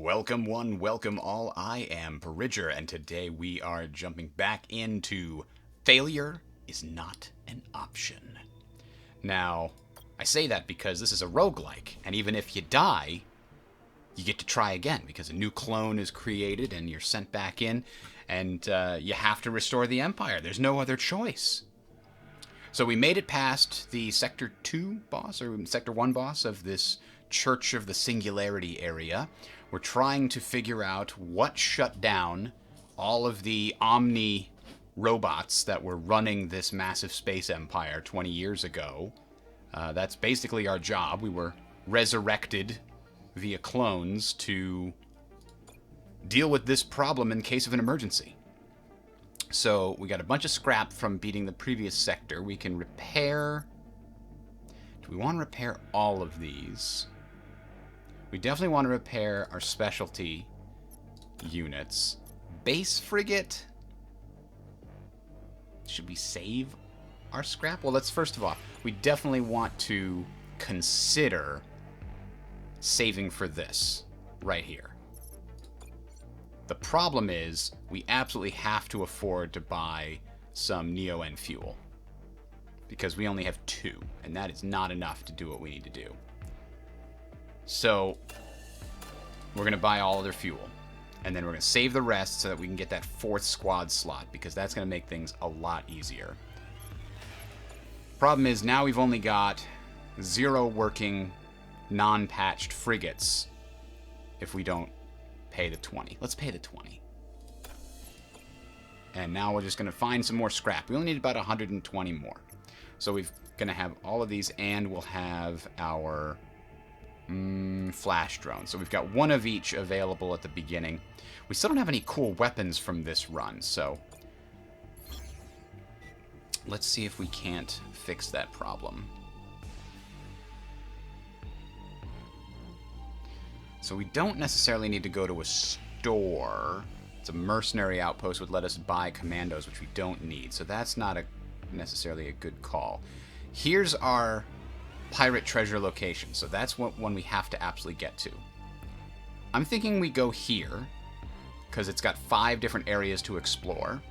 Welcome one, welcome all. I am Bridger, and today we are jumping back into Failure is Not an Option. Now, I say that because this is a roguelike, and even if you die, you get to try again, because a new clone is created and you're sent back in, and you have to restore the Empire. There's no other choice. So we made it past the Sector 2 boss, or Sector 1 boss of this Church of the Singularity area. We're trying to figure out what shut down all of the Omni robots that were running this massive space empire 20 years ago. That's basically our job. We were resurrected via clones to deal with this problem in case of an emergency. So we got a bunch of scrap from beating the previous sector. We can repair... Do we want to repair all of these? We definitely want to repair our specialty units. Base frigate. Should we save our scrap? Well, let's first of all, we definitely want to consider saving for this right here. The problem is we absolutely have to afford to buy some Neo-N fuel, because we only have 2, and that is not enough to do what we need to do. So we're going to buy all of their fuel, and then we're going to save the rest so that we can get that 4th squad slot, because that's going to make things a lot easier. Problem is, now we've only got 0 working non-patched frigates if we don't pay the 20. Let's pay the 20. And now we're just going to find some more scrap. We only need about 120 more. So we're going to have all of these, and we'll have our flash drone. So we've got 1 of each available at the beginning. We still don't have any cool weapons from this run, so let's see if we can't fix that problem. So we don't necessarily need to go to a store. It's a mercenary outpost would let us buy commandos, which we don't need. So that's not necessarily a good call. Here's our pirate treasure location. So that's one we have to absolutely get to. I'm thinking we go here, because it's got 5 different areas to explore.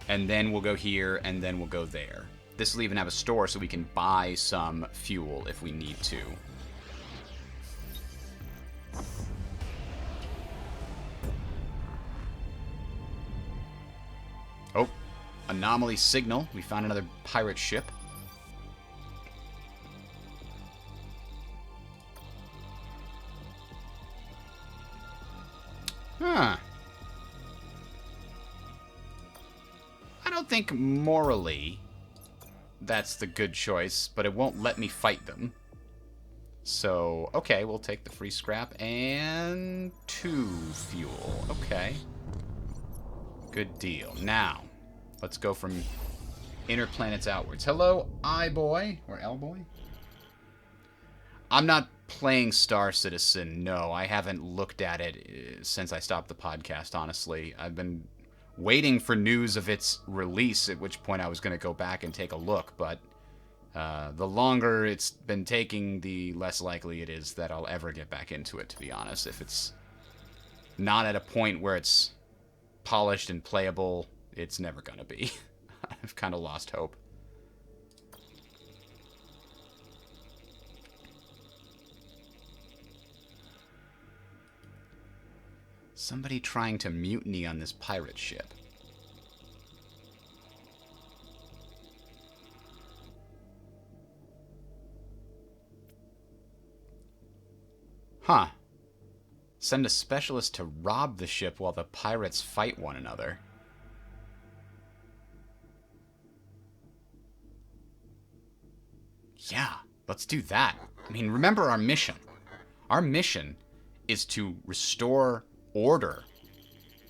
And then we'll go here, and then we'll go there. This will even have a store so we can buy some fuel if we need to. Oh, anomaly signal. We found another pirate ship. Huh. I don't think morally that's the good choice, but it won't let me fight them. So, okay, we'll take the free scrap and 2 fuel. Okay. Good deal. Now, let's go from inner planets outwards. Hello, I-boy, or L-boy? I'm not playing Star Citizen, no. I haven't looked at it since I stopped the podcast, honestly. I've been waiting for news of its release, at which point I was going to go back and take a look, but the longer it's been taking, the less likely it is that I'll ever get back into it, to be honest. If it's not at a point where it's polished and playable, it's never going to be. I've kind of lost hope. Somebody trying to mutiny on this pirate ship. Huh. Send a specialist to rob the ship while the pirates fight one another. Yeah, let's do that. I mean, remember our mission. Our mission is to restore order,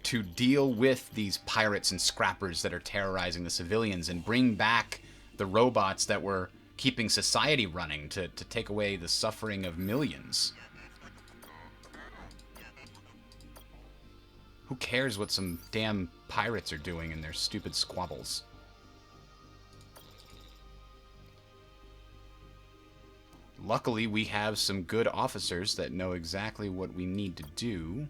to deal with these pirates and scrappers that are terrorizing the civilians, and bring back the robots that were keeping society running, to take away the suffering of millions. Who cares what some damn pirates are doing in their stupid squabbles? Luckily, we have some good officers that know exactly what we need to do.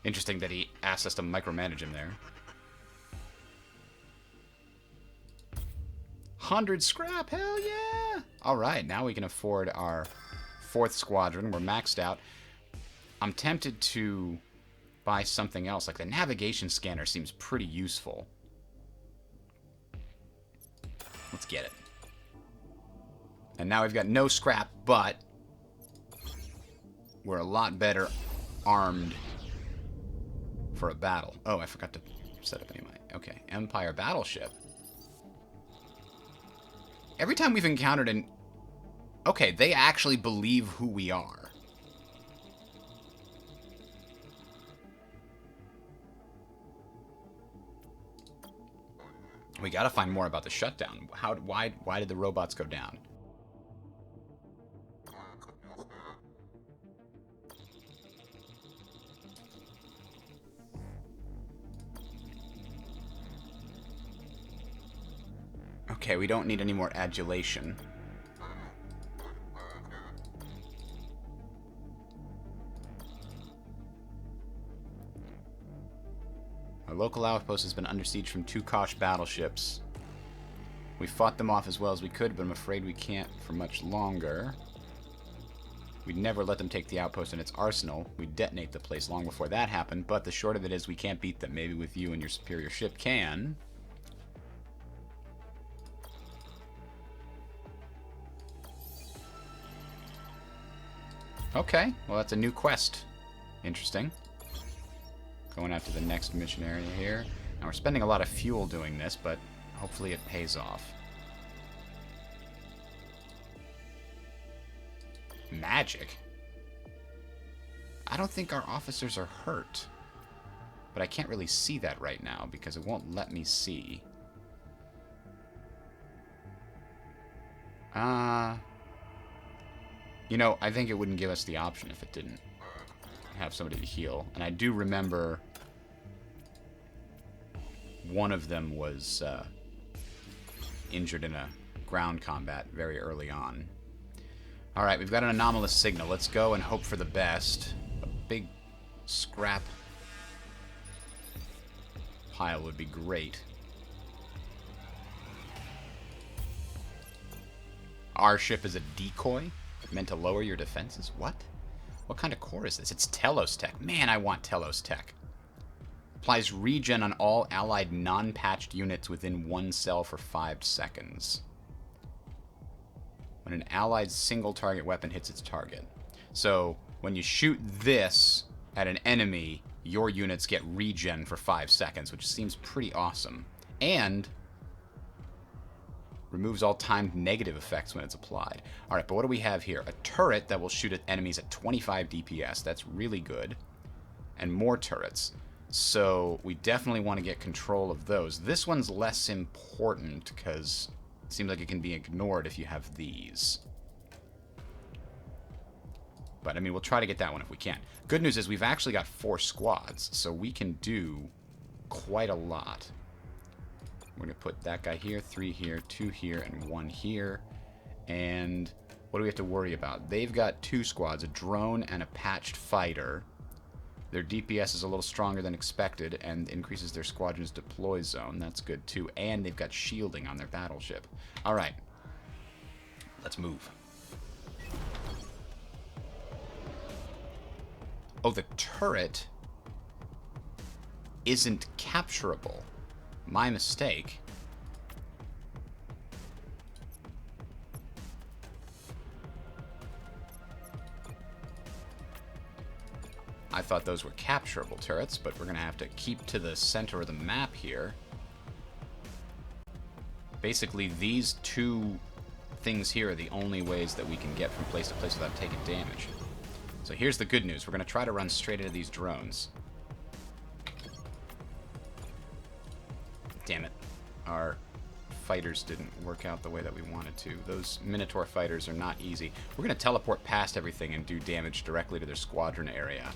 Interesting that he asked us to micromanage him there. 100 scrap, hell yeah! Alright, now we can afford our 4th squadron. We're maxed out. I'm tempted to buy something else. Like the navigation scanner seems pretty useful. Let's get it. And now we've got no scrap, but we're a lot better armed for a battle. Oh, I forgot to set up anyway. Okay, Empire battleship. Every time we've encountered an... Okay, they actually believe who we are. We gotta find more about the shutdown. Why did the robots go down? Okay, we don't need any more adulation. Our local outpost has been under siege from 2 Kosh battleships. We fought them off as well as we could, but I'm afraid we can't for much longer. We'd never let them take the outpost and its arsenal. We'd detonate the place long before that happened, but the short of it is we can't beat them. Maybe with you and your superior ship can. Okay, well that's a new quest. Interesting. Going out to the next mission area here. Now we're spending a lot of fuel doing this, but hopefully it pays off. Magic? I don't think our officers are hurt. But I can't really see that right now because it won't let me see. You know, I think it wouldn't give us the option if it didn't have somebody to heal. And I do remember one of them was injured in a ground combat very early on. Alright, we've got an anomalous signal. Let's go and hope for the best. A big scrap pile would be great. Our ship is a decoy? Meant to lower your defenses? What? What kind of core is this? It's Telos tech. Man, I want Telos tech. Applies regen on all allied non-patched units within 1 cell for 5 seconds. When an allied single target weapon hits its target. So, when you shoot this at an enemy, your units get regen for 5 seconds, which seems pretty awesome. And removes all timed negative effects when it's applied. Alright, but what do we have here? A turret that will shoot at enemies at 25 DPS. That's really good. And more turrets. So we definitely want to get control of those. This one's less important because it seems like it can be ignored if you have these. But, I mean, we'll try to get that one if we can. Good news is we've actually got 4 squads, so we can do quite a lot. We're going to put that guy here, 3 here, 2 here, and 1 here. And what do we have to worry about? They've got 2 squads, a drone and a patched fighter. Their DPS is a little stronger than expected and increases their squadron's deploy zone. That's good too. And they've got shielding on their battleship. Alright. Let's move. Oh, the turret isn't capturable. My mistake. I thought those were capturable turrets, but we're going to have to keep to the center of the map here. Basically, these 2 things here are the only ways that we can get from place to place without taking damage. So here's the good news. We're going to try to run straight into these drones. Damn it. Our fighters didn't work out the way that we wanted to. Those Minotaur fighters are not easy. We're going to teleport past everything and do damage directly to their squadron area.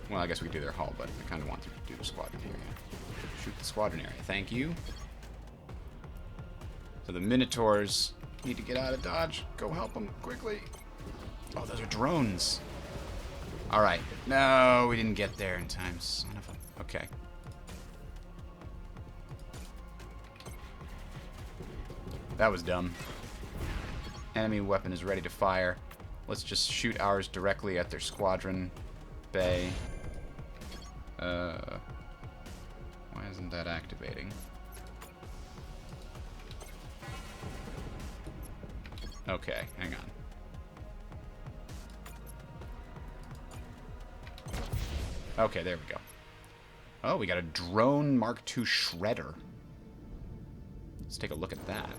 Well, I guess we could do their hull, but I kind of want to do the squadron area. Shoot the squadron area. Thank you. So the Minotaurs need to get out of dodge. Go help them quickly. Oh, those are drones. All right. No, we didn't get there in time. Son of a... Okay. That was dumb. Enemy weapon is ready to fire. Let's just shoot ours directly at their squadron bay. Why isn't that activating? Okay, hang on. Okay, there we go. Oh, we got a drone Mark II shredder. Let's take a look at that.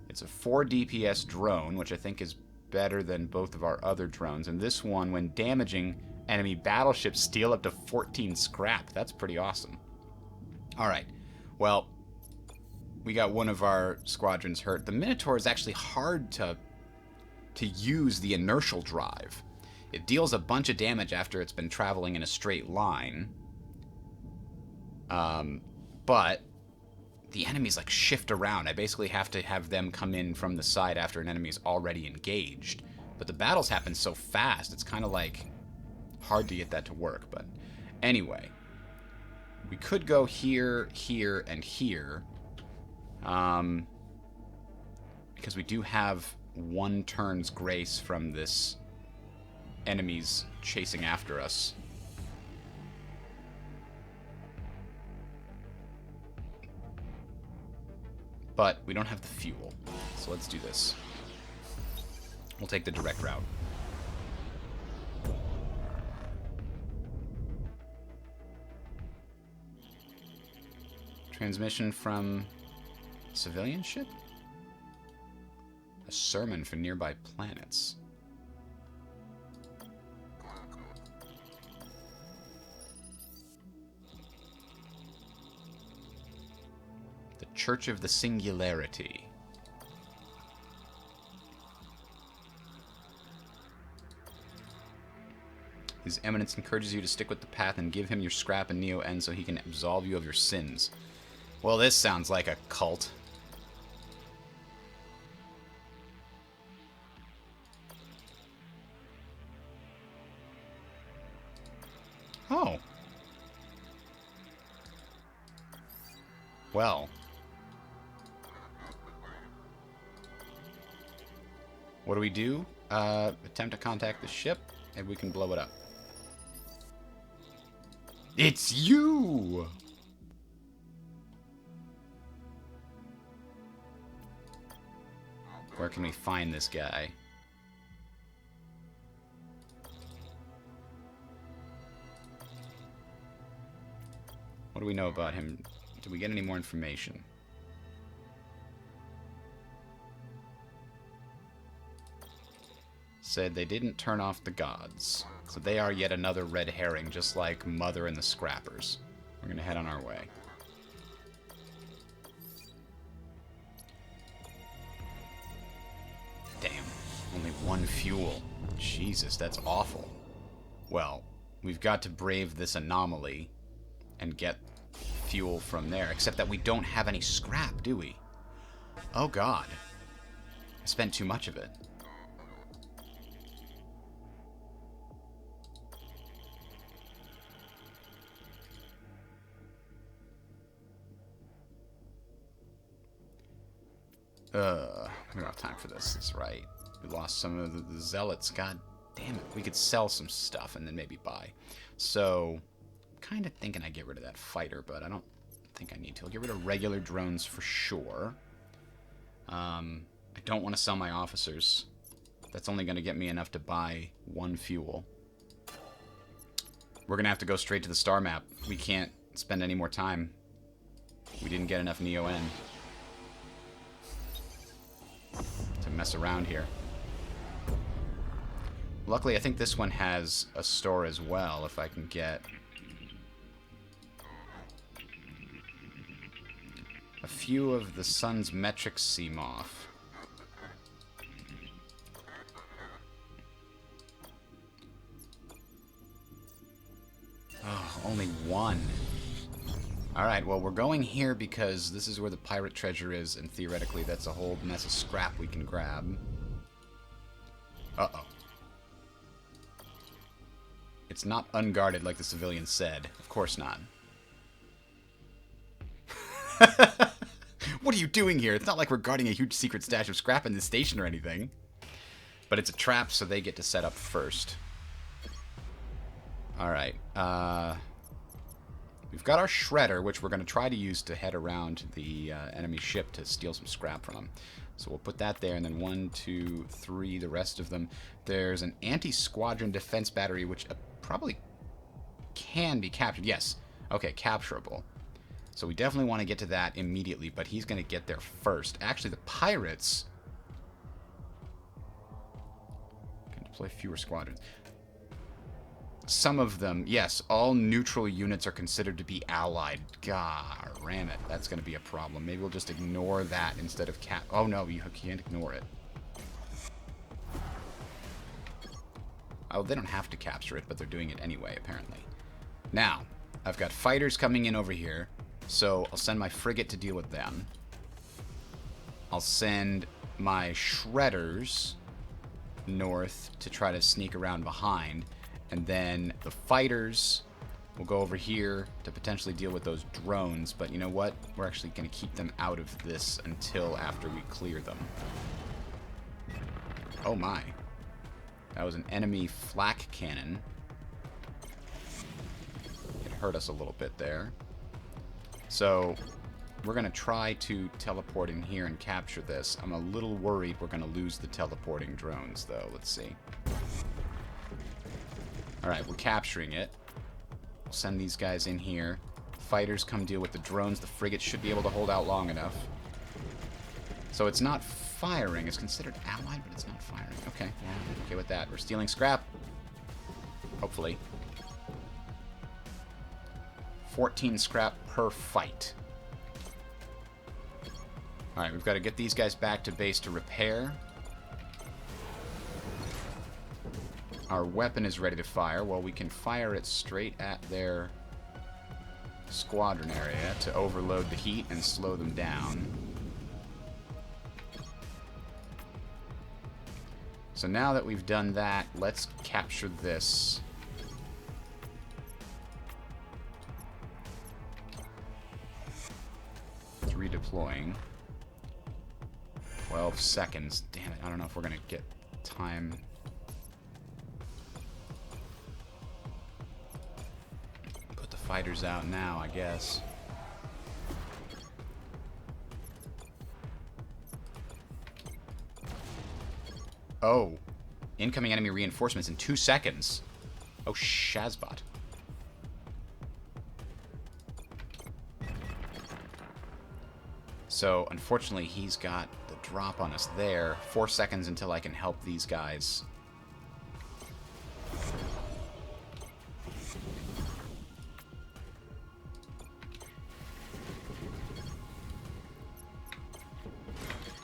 It's a 4 DPS drone, which I think is better than both of our other drones. And this one, when damaging enemy battleships, steal up to 14 scrap. That's pretty awesome. Alright, well, we got one of our squadrons hurt. The Minotaur is actually hard to use the inertial drive. It deals a bunch of damage after it's been traveling in a straight line. But the enemies like shift around. I basically have to have them come in from the side after an enemy is already engaged. But the battles happen so fast, it's kind of like hard to get that to work. But anyway, we could go here, here, and here. Because we do have 1 turn's grace from this enemies chasing after us. But we don't have the fuel, so let's do this. We'll take the direct route. Transmission from civilian ship? A sermon for nearby planets. The Church of the Singularity. His Eminence encourages you to stick with the path and give him your scrap and Neo N so he can absolve you of your sins. Well, this sounds like a cult. Oh. Well. What do we do? Attempt to contact the ship, and we can blow it up. It's you! Where can we find this guy? What do we know about him? Did we get any more information? Said they didn't turn off the gods. So they are yet another red herring, just like Mother and the Scrappers. We're gonna head on our way. Damn. Only 1 fuel. Jesus, that's awful. Well, we've got to brave this anomaly and get fuel from there. Except that we don't have any scrap, do we? Oh god. I spent too much of it. We don't have time for this. That's right. We lost some of the zealots. God damn it. We could sell some stuff and then maybe buy. So, kind of thinking I get rid of that fighter, but I don't think I need to. I'll get rid of regular drones for sure. I don't want to sell my officers. That's only going to get me enough to buy 1 fuel. We're going to have to go straight to the star map. We can't spend any more time. We didn't get enough Neo N to mess around here. Luckily, I think this one has a store as well, if I can get a few of the sun's metrics seem off. only one. Alright, well, we're going here because this is where the pirate treasure is, and theoretically that's a whole mess of scrap we can grab. Uh-oh. It's not unguarded like the civilians said. Of course not. What are you doing here? It's not like we're guarding a huge secret stash of scrap in this station or anything. But it's a trap, so they get to set up first. Alright. We've got our shredder, which we're going to try to use to head around the enemy ship to steal some scrap from them. So we'll put that there, and then 1, 2, 3, the rest of them. There's an anti-squadron defense battery, which probably can be captured. Yes. Okay, capturable. So we definitely want to get to that immediately, but he's going to get there first. Actually, the pirates can deploy fewer squadrons. Some of them, yes, all neutral units are considered to be allied. God, ram it. That's going to be a problem. Maybe we'll just ignore that instead of oh, no, you can't ignore it. Oh, they don't have to capture it, but they're doing it anyway, apparently. Now, I've got fighters coming in over here, so I'll send my frigate to deal with them. I'll send my shredders north to try to sneak around behind. And then the fighters will go over here to potentially deal with those drones. But you know what? We're actually going to keep them out of this until after we clear them. Oh my. That was an enemy flak cannon. It hurt us a little bit there. So we're going to try to teleport in here and capture this. I'm a little worried we're going to lose the teleporting drones, though. Let's see. Alright, we're capturing it. We'll send these guys in here. Fighters come deal with the drones. The frigate should be able to hold out long enough. So it's not firing. It's considered allied, but it's not firing. Okay, well, I'm okay with that. We're stealing scrap. Hopefully. 14 scrap per fight. Alright, we've got to get these guys back to base to repair. Our weapon is ready to fire. Well, we can fire it straight at their squadron area to overload the heat and slow them down. So now that we've done that, let's capture this. It's redeploying. 12 seconds. Damn it, I don't know if we're going to get time. Fighters out now, I guess. Oh. Incoming enemy reinforcements in 2 seconds. Oh, Shazbot. So, unfortunately, he's got the drop on us there. 4 seconds until I can help these guys.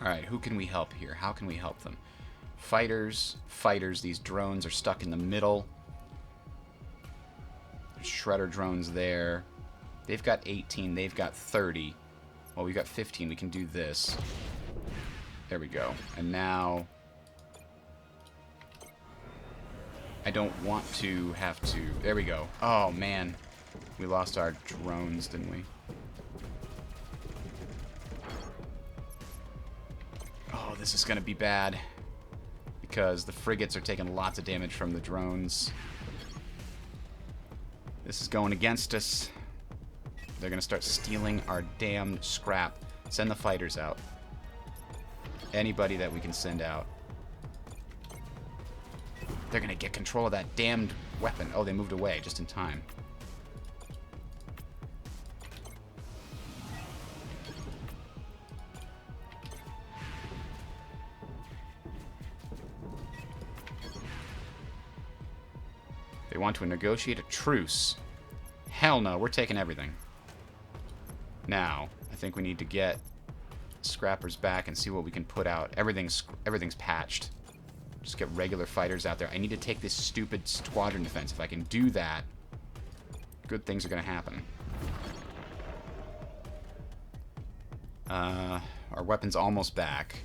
Alright, who can we help here? How can we help them? Fighters, these drones are stuck in the middle. There's shredder drones there. They've got 18, they've got 30. Well, we've got 15, we can do this. There we go. And now I don't want to have to... There we go. Oh, man. We lost our drones, didn't we? Oh, this is going to be bad. Because the frigates are taking lots of damage from the drones. This is going against us. They're going to start stealing our damned scrap. Send the fighters out. Anybody that we can send out. They're going to get control of that damned weapon. Oh, they moved away just in time. They want to negotiate a truce. Hell no, we're taking everything. Now, I think we need to get scrappers back and see what we can put out. Everything's patched. Just get regular fighters out there. I need to take this stupid squadron defense. If I can do that, good things are going to happen. Our weapon's almost back.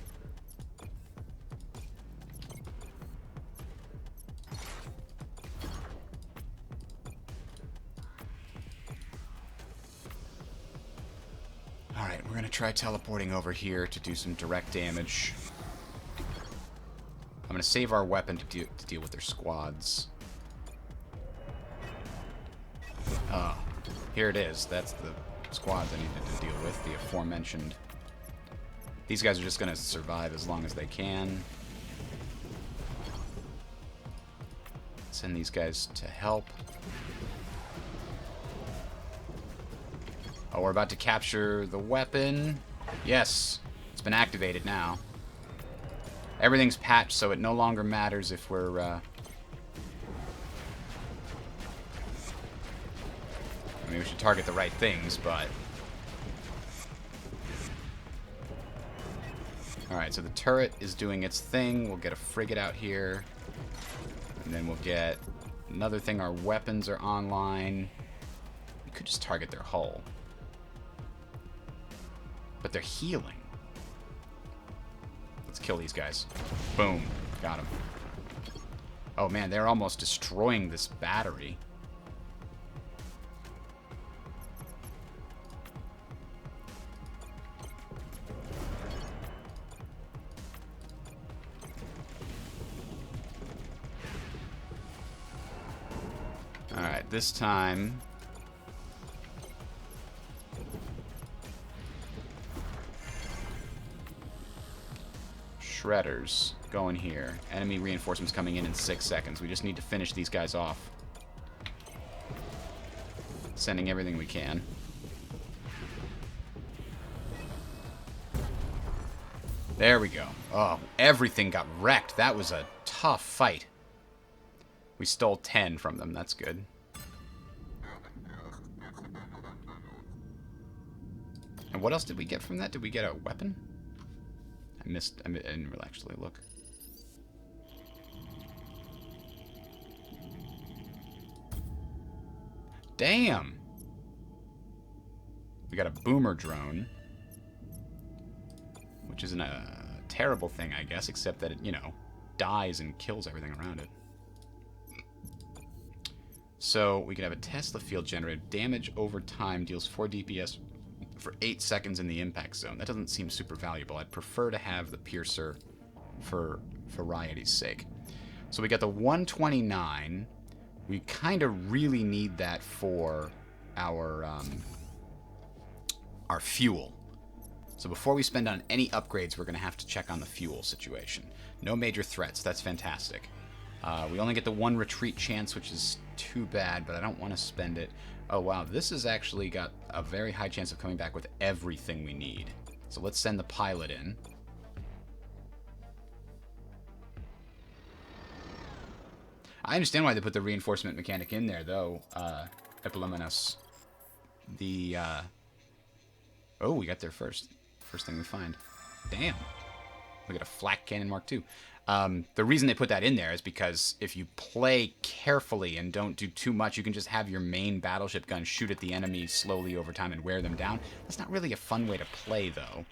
Alright, we're going to try teleporting over here to do some direct damage. I'm going to save our weapon to deal with their squads. Oh, here it is. That's the squads I needed to deal with, the aforementioned. These guys are just going to survive as long as they can. Send these guys to help. Oh, we're about to capture the weapon. Yes, it's been activated now. Everything's patched, so it no longer matters if we're... I mean, we should target the right things, but... Alright, so the turret is doing its thing. We'll get a frigate out here. And then we'll get another thing. Our weapons are online. We could just target their hull. But they're healing. Let's kill these guys. Boom. Got them. Oh man, they're almost destroying this battery. Alright, this time... Shredders going here. Enemy reinforcements coming in 6 seconds. We just need to finish these guys off. Sending everything we can. There we go. Oh, everything got wrecked. That was a tough fight. We stole 10 from them. That's good. And what else did we get from that? Did we get a weapon? I didn't really actually look. Damn! We got a boomer drone. Which isn't a terrible thing, I guess, except that it, you know, dies and kills everything around it. So, we could have a Tesla field generator. Damage over time deals 4 DPS for 8 seconds in the impact zone. That doesn't seem super valuable. I'd prefer to have the piercer for variety's sake. So we got the 129. We kind of really need that for our fuel. So before we spend on any upgrades, we're going to have to check on the fuel situation. No major threats. That's fantastic. We only get the 1 retreat chance, which is too bad, but I don't want to spend it. Oh, wow. This has actually got a very high chance of coming back with everything we need. So let's send the pilot in. I understand why they put the reinforcement mechanic in there, though, Epiluminous. The, Oh, we got there first. First thing we find. Damn. We got a flak cannon Mark II. The reason they put that in there is because if you play carefully and don't do too much, you can just have your main battleship gun shoot at the enemy slowly over time and wear them down. That's not really a fun way to play, though.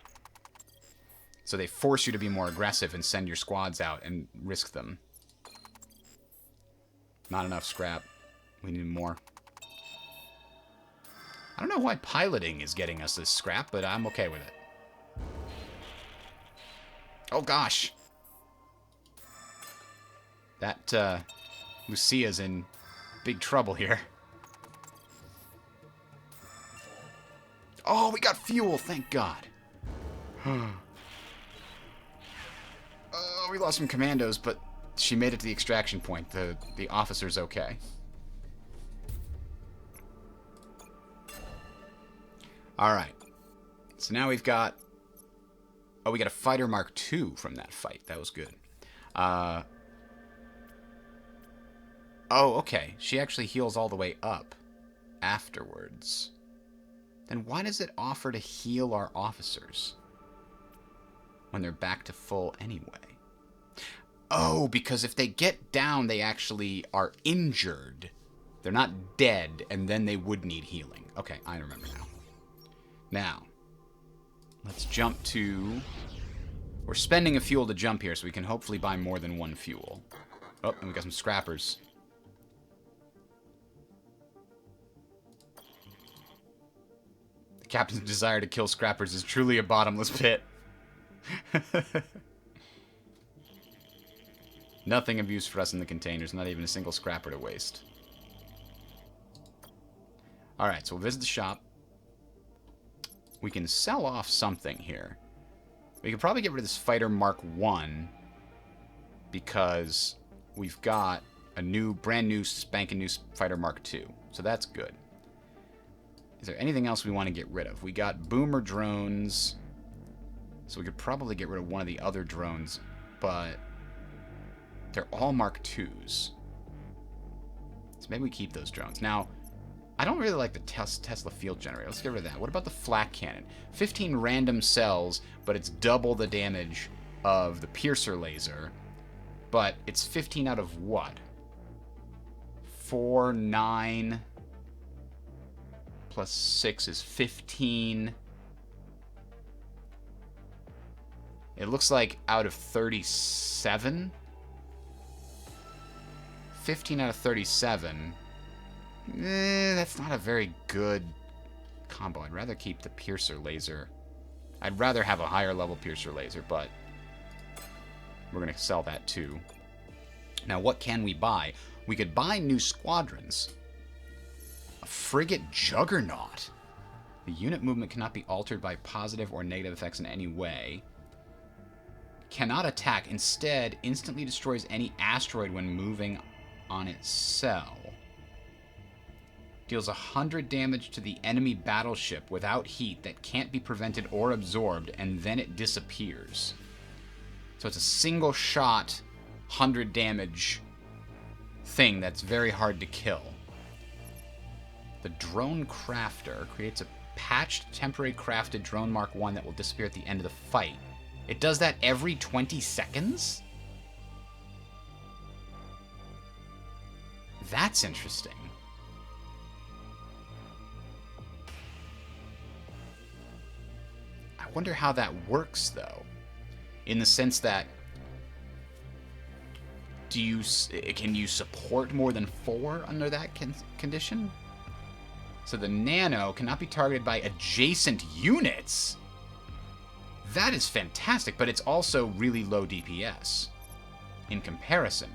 So they force you to be more aggressive and send your squads out and risk them. Not enough scrap. We need more. I don't know why piloting is getting us this scrap, but I'm okay with it. Oh, gosh. That, Lucia's in big trouble here. Oh, we got fuel, thank God. Oh, we lost some commandos, but she made it to the extraction point. The officer's okay. Alright. So now we've got... Oh, we got a fighter Mark II from that fight. That was good. Oh, okay. She actually heals all the way up afterwards. Then why does it offer to heal our officers when they're back to full anyway? Oh, because if they get down, they actually are injured They're not dead, and then they would need healing. Okay, I remember now. Now, let's jump to... We're spending a fuel to jump here, so we can hopefully buy more than one fuel. Oh, and we got some scrappers. The captain's desire to kill scrappers is truly a bottomless pit. Nothing of use for us in the containers, not even a single scrapper to waste. Alright, so we'll visit the shop. We can sell off something here. We could probably get rid of this Fighter Mark 1 because we've got a brand new, spanking new Fighter Mark 2. So that's good. Is there anything else we want to get rid of? We got boomer drones. So we could probably get rid of one of the other drones, but they're all Mark 2s. So maybe we keep those drones. Now, I don't really like the Tesla field generator. Let's get rid of that. What about the flak cannon? 15 random cells, but it's double the damage of the piercer laser. But it's 15 out of what? 4, 9... plus 6 is 15. It looks like out of 37? 15 out of 37. That's not a very good combo. I'd rather keep the piercer laser. I'd rather have a higher level piercer laser, but we're going to sell that too. Now, what can we buy? We could buy new squadrons. A frigate juggernaut. The unit movement cannot be altered by positive or negative effects in any way. Cannot attack. Instead, instantly destroys any asteroid when moving on its cell. Deals 100 damage to the enemy battleship without heat that can't be prevented or absorbed, and then it disappears. So it's a single shot, 100 damage thing that's very hard to kill. The Drone Crafter creates a patched, temporary crafted Drone Mark 1 that will disappear at the end of the fight. It does that every 20 seconds? That's interesting. I wonder how that works, though. In the sense that, can you support more than 4 under that condition? So the Nano cannot be targeted by adjacent units. That is fantastic, but it's also really low DPS. In comparison,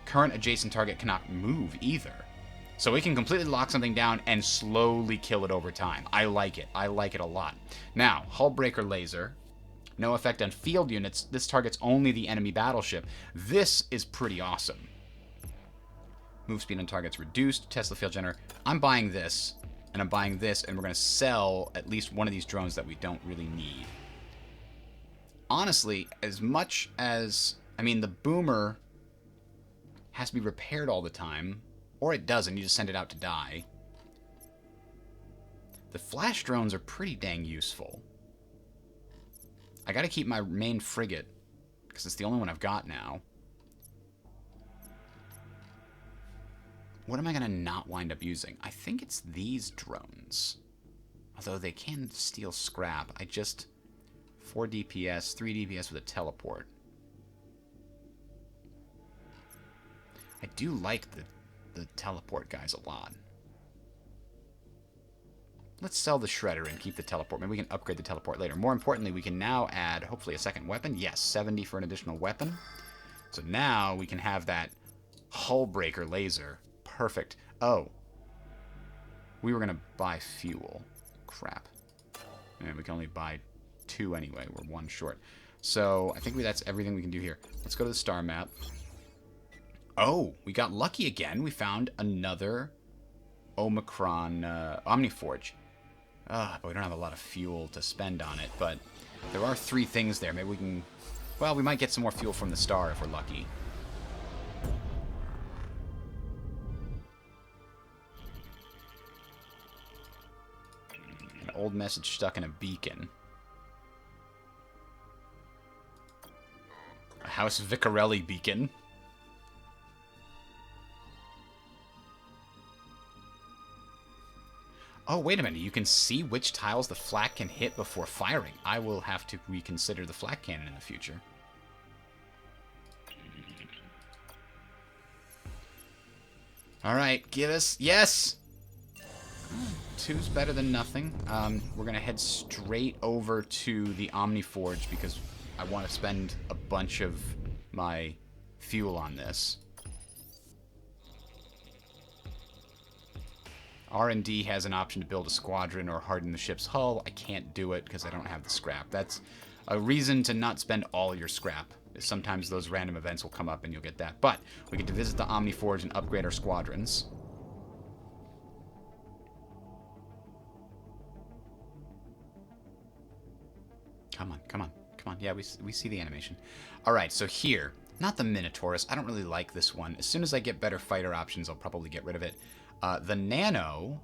current adjacent target cannot move either. So it can completely lock something down and slowly kill it over time. I like it. I like it a lot. Now, Hull Breaker Laser. No effect on field units. This targets only the enemy battleship. This is pretty awesome. Move speed on targets reduced. Tesla field generator. I'm buying this, and I'm buying this, and we're going to sell at least one of these drones that we don't really need. Honestly, as much as... I mean, the boomer has to be repaired all the time. Or it doesn't. You just send it out to die. The flash drones are pretty dang useful. I gotta keep my main frigate, because it's the only one I've got now. What am I gonna not wind up using? I think it's these drones. Although they can steal scrap. 4 DPS, 3 DPS with a teleport. I do like the teleport guys a lot. Let's sell the shredder and keep the teleport. Maybe we can upgrade the teleport later. More importantly, we can now add, hopefully, a second weapon. Yes, 70 for an additional weapon. So now we can have that hull breaker laser. Perfect. Oh. We were going to buy fuel. Crap. And we can only buy 2 anyway. We're 1 short. So I think that's everything we can do here. Let's go to the star map. Oh, we got lucky again. We found another Omicron Omniforge. But we don't have a lot of fuel to spend on it. But there are 3 things there. Maybe we can... Well, we might get some more fuel from the star if we're lucky. An old message stuck in a beacon. A House Vicarelli beacon. Oh, wait a minute. You can see which tiles the flak can hit before firing. I will have to reconsider the flak cannon in the future. All right, give us... Yes! 2's better than nothing. We're going to head straight over to the Omniforge because I want to spend a bunch of my fuel on this. R&D has an option to build a squadron or harden the ship's hull. I can't do it because I don't have the scrap. That's a reason to not spend all your scrap. Sometimes those random events will come up and you'll get that. But we get to visit the Omniforge and upgrade our squadrons. Come on, come on, come on. Yeah, we see the animation. All right, so here, not the Minotaurus. I don't really like this one. As soon as I get better fighter options, I'll probably get rid of it. The Nano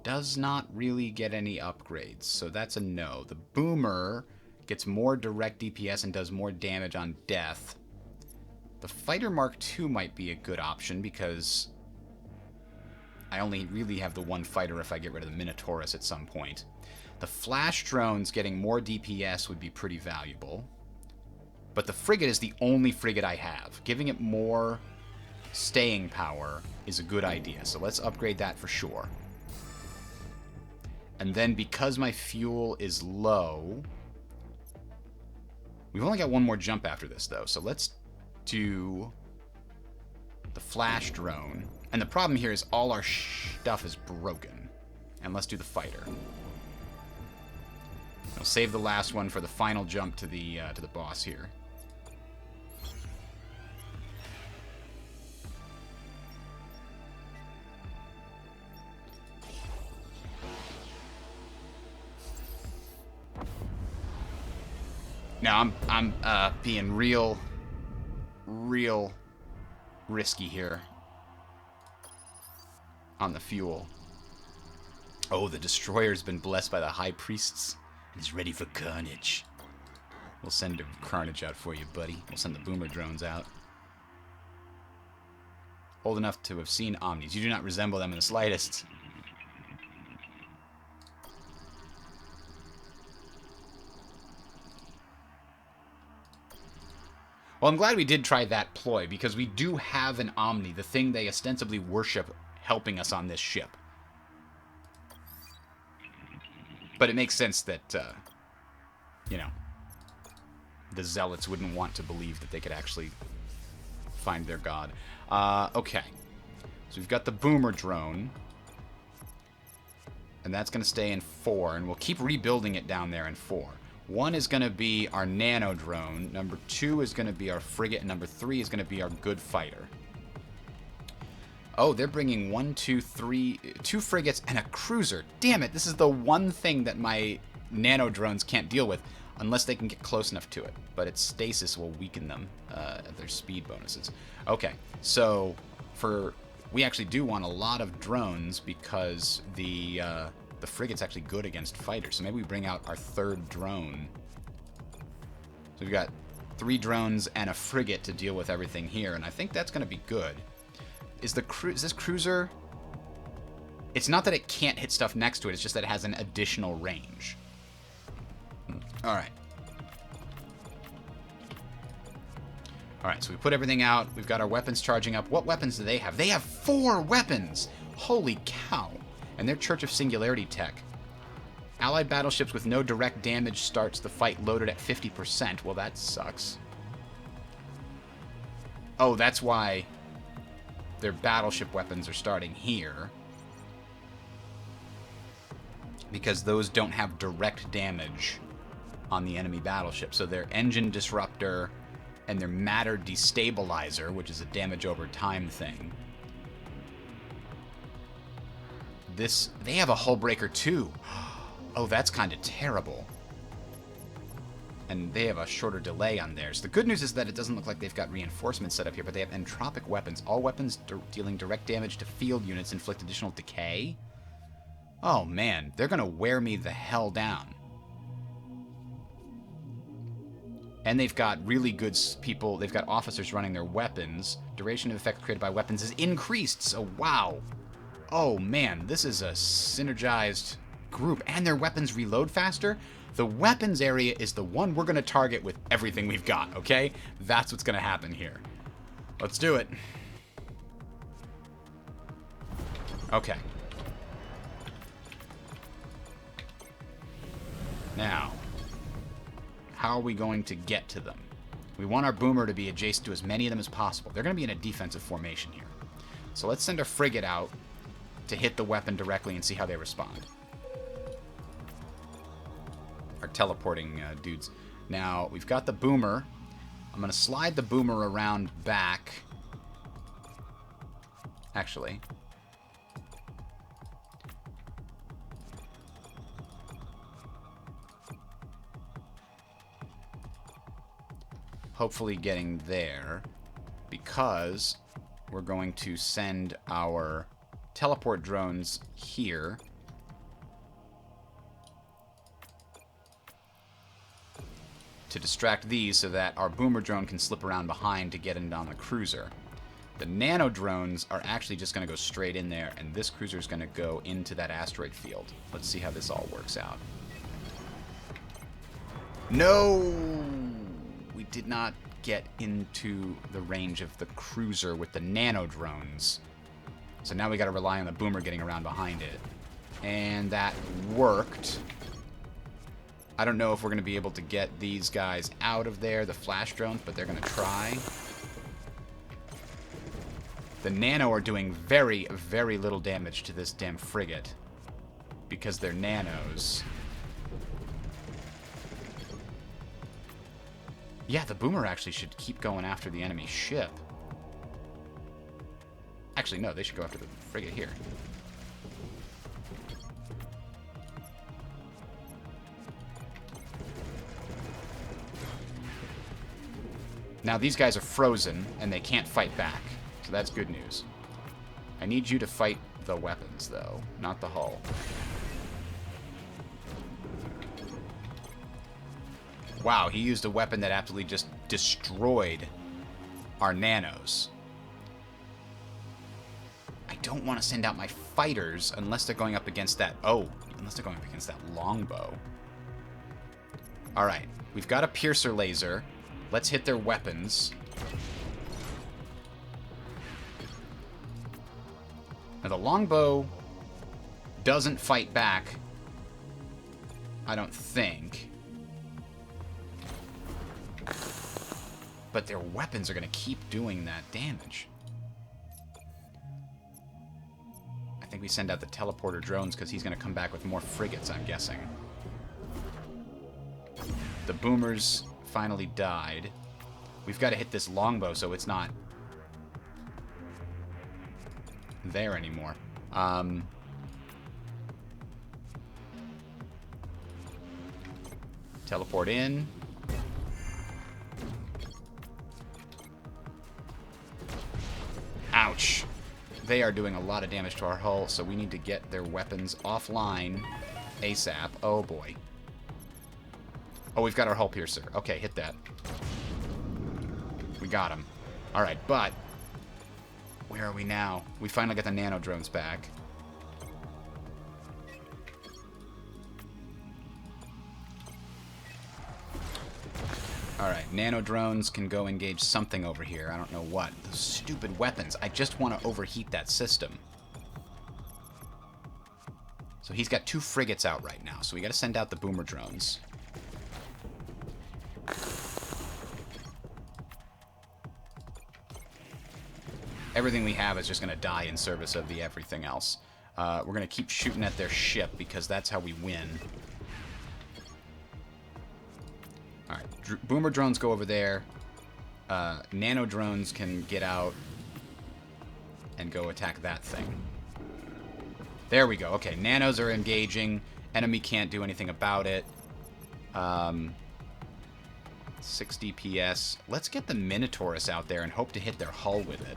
does not really get any upgrades, so that's a no. The Boomer gets more direct DPS and does more damage on death. The Fighter Mark II might be a good option because I only really have the one fighter if I get rid of the Minotaurus at some point. The Flash Drones getting more DPS would be pretty valuable. But the Frigate is the only frigate I have. Giving it more staying power is a good idea, so let's upgrade that for sure. And then because my fuel is low, we've only got one more jump after this though, so let's do the Flash Drone. And the problem here is all our stuff is broken. And let's do the fighter. I'll save the last one for the final jump to the boss here. Now I'm being real risky here on the fuel. Oh, the destroyer's been blessed by the high priests and is ready for carnage. We'll send carnage out for you, buddy. We'll send the boomer drones out. Old enough to have seen Omnis. You do not resemble them in the slightest. Well, I'm glad we did try that ploy, because we do have an Omni, the thing they ostensibly worship, helping us on this ship. But it makes sense that, you know, the Zealots wouldn't want to believe that they could actually find their god. Okay. So we've got the Boomer drone. And that's going to stay in 4, and we'll keep rebuilding it down there in 4. 1 is going to be our nano drone. Number 2 is going to be our frigate. And number 3 is going to be our good fighter. Oh, they're bringing 2 frigates and a cruiser. Damn it, this is the one thing that my nano drones can't deal with unless they can get close enough to it. But its stasis will weaken them, their speed bonuses. Okay, so we actually do want a lot of drones because the frigate's actually good against fighters. So maybe we bring out our 3rd drone. So we've got 3 drones and a frigate to deal with everything here, and I think that's going to be good. Is this cruiser... It's not that it can't hit stuff next to it, it's just that it has an additional range. Alright. Alright, so we put everything out. We've got our weapons charging up. What weapons do they have? They have 4 weapons! Holy cow! And their Church of Singularity tech. Allied battleships with no direct damage starts the fight loaded at 50%. Well, that sucks. Oh, that's why their battleship weapons are starting here. Because those don't have direct damage on the enemy battleship. So their engine disruptor and their matter destabilizer, which is a damage over time thing. They have a hull breaker too. Oh, that's kind of terrible. And they have a shorter delay on theirs. The good news is that it doesn't look like they've got reinforcements set up here, but they have entropic weapons. All weapons dealing direct damage to field units inflict additional decay. Oh man, they're gonna wear me the hell down. And they've got really good people. They've got officers running their weapons. Duration of effect created by weapons is increased, so wow. Oh, man, this is a synergized group. And their weapons reload faster? The weapons area is the one we're going to target with everything we've got, okay? That's what's going to happen here. Let's do it. Okay. Now, how are we going to get to them? We want our boomer to be adjacent to as many of them as possible. They're going to be in a defensive formation here. So let's send a frigate out to hit the weapon directly and see how they respond. Our teleporting dudes. Now, we've got the boomer. I'm going to slide the boomer around back. Actually. Hopefully getting there, because we're going to send our teleport drones here to distract these so that our boomer drone can slip around behind to get in on the cruiser. The nano drones are actually just going to go straight in there, and this cruiser is going to go into that asteroid field. Let's see how this all works out. No! We did not get into the range of the cruiser with the nano drones. So now we got to rely on the boomer getting around behind it. And that worked. I don't know if we're going to be able to get these guys out of there, the flash drones, but they're going to try. The nano are doing very, very little damage to this damn frigate because they're nanos. Yeah, the boomer actually should keep going after the enemy ship. Actually, no, they should go after the frigate here. Now, these guys are frozen, and they can't fight back. So that's good news. I need you to fight the weapons, though, not the hull. Wow, he used a weapon that absolutely just destroyed our nanos. I don't want to send out my fighters unless they're going up against that... Oh, unless they're going up against that longbow. Alright, we've got a piercer laser. Let's hit their weapons. Now, the longbow doesn't fight back, I don't think. But their weapons are going to keep doing that damage. I think we send out the teleporter drones because he's going to come back with more frigates, I'm guessing. The boomers finally died. We've got to hit this longbow so it's not there anymore. Teleport in. Ouch. They are doing a lot of damage to our hull, so we need to get their weapons offline ASAP. Oh, boy. Oh, we've got our hull piercer. Okay, hit that. We got him. Alright, but... where are we now? We finally got the nano drones back. Alright, nano drones can go engage something over here. I don't know what. Those stupid weapons. I just want to overheat that system. So he's got 2 frigates out right now, so we got to send out the boomer drones. Everything we have is just going to die in service of the everything else. We're going to keep shooting at their ship because that's how we win. Alright, boomer drones go over there. Nano drones can get out and go attack that thing. There we go. Okay, nanos are engaging. Enemy can't do anything about it. 6 DPS. Let's get the Minotaurus out there and hope to hit their hull with it.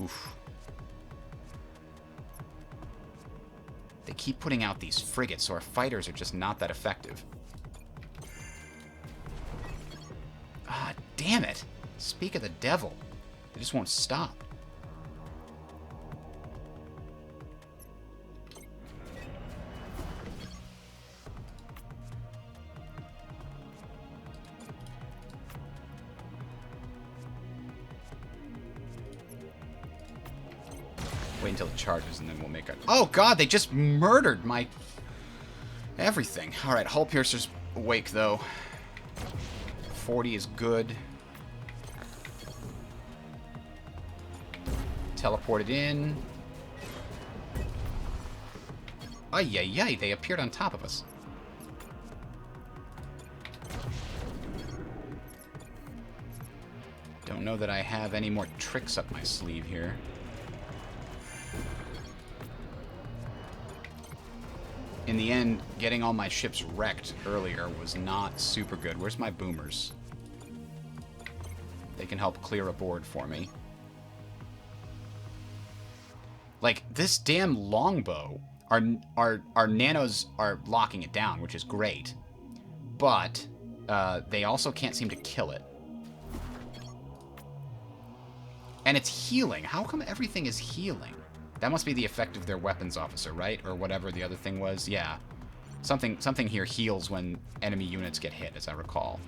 Oof. They keep putting out these frigates, so our fighters are just not that effective. damn it. Speak of the devil. They just won't stop. Wait until it charges and then we'll make a... Oh god, they just murdered my... everything. Alright, Hull Piercer's awake though. 40 is good. Teleported in. Ay, ay, ay, they appeared on top of us. Don't know that I have any more tricks up my sleeve here. In the end, getting all my ships wrecked earlier was not super good. Where's my boomers? They can help clear a board for me. Like, this damn longbow, our nanos are locking it down, which is great. But, they also can't seem to kill it. And it's healing. How come everything is healing? That must be the effect of their weapons officer, right? Or whatever the other thing was. Yeah. Something here heals when enemy units get hit, as I recall.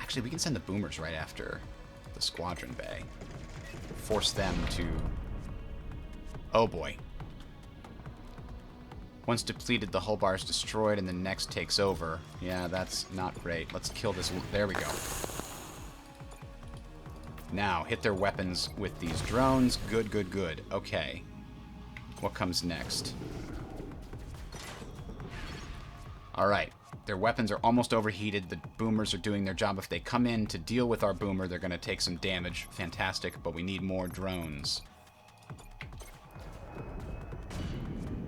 Actually, we can send the boomers right after the squadron bay. Force them to... Oh boy. Once depleted, the hull bar is destroyed and the next takes over. Yeah, that's not great. Let's kill this. There we go. Now, hit their weapons with these drones. Good, good, good. Okay. What comes next? Alright. Their weapons are almost overheated. The boomers are doing their job. If they come in to deal with our boomer, they're going to take some damage. Fantastic, but we need more drones.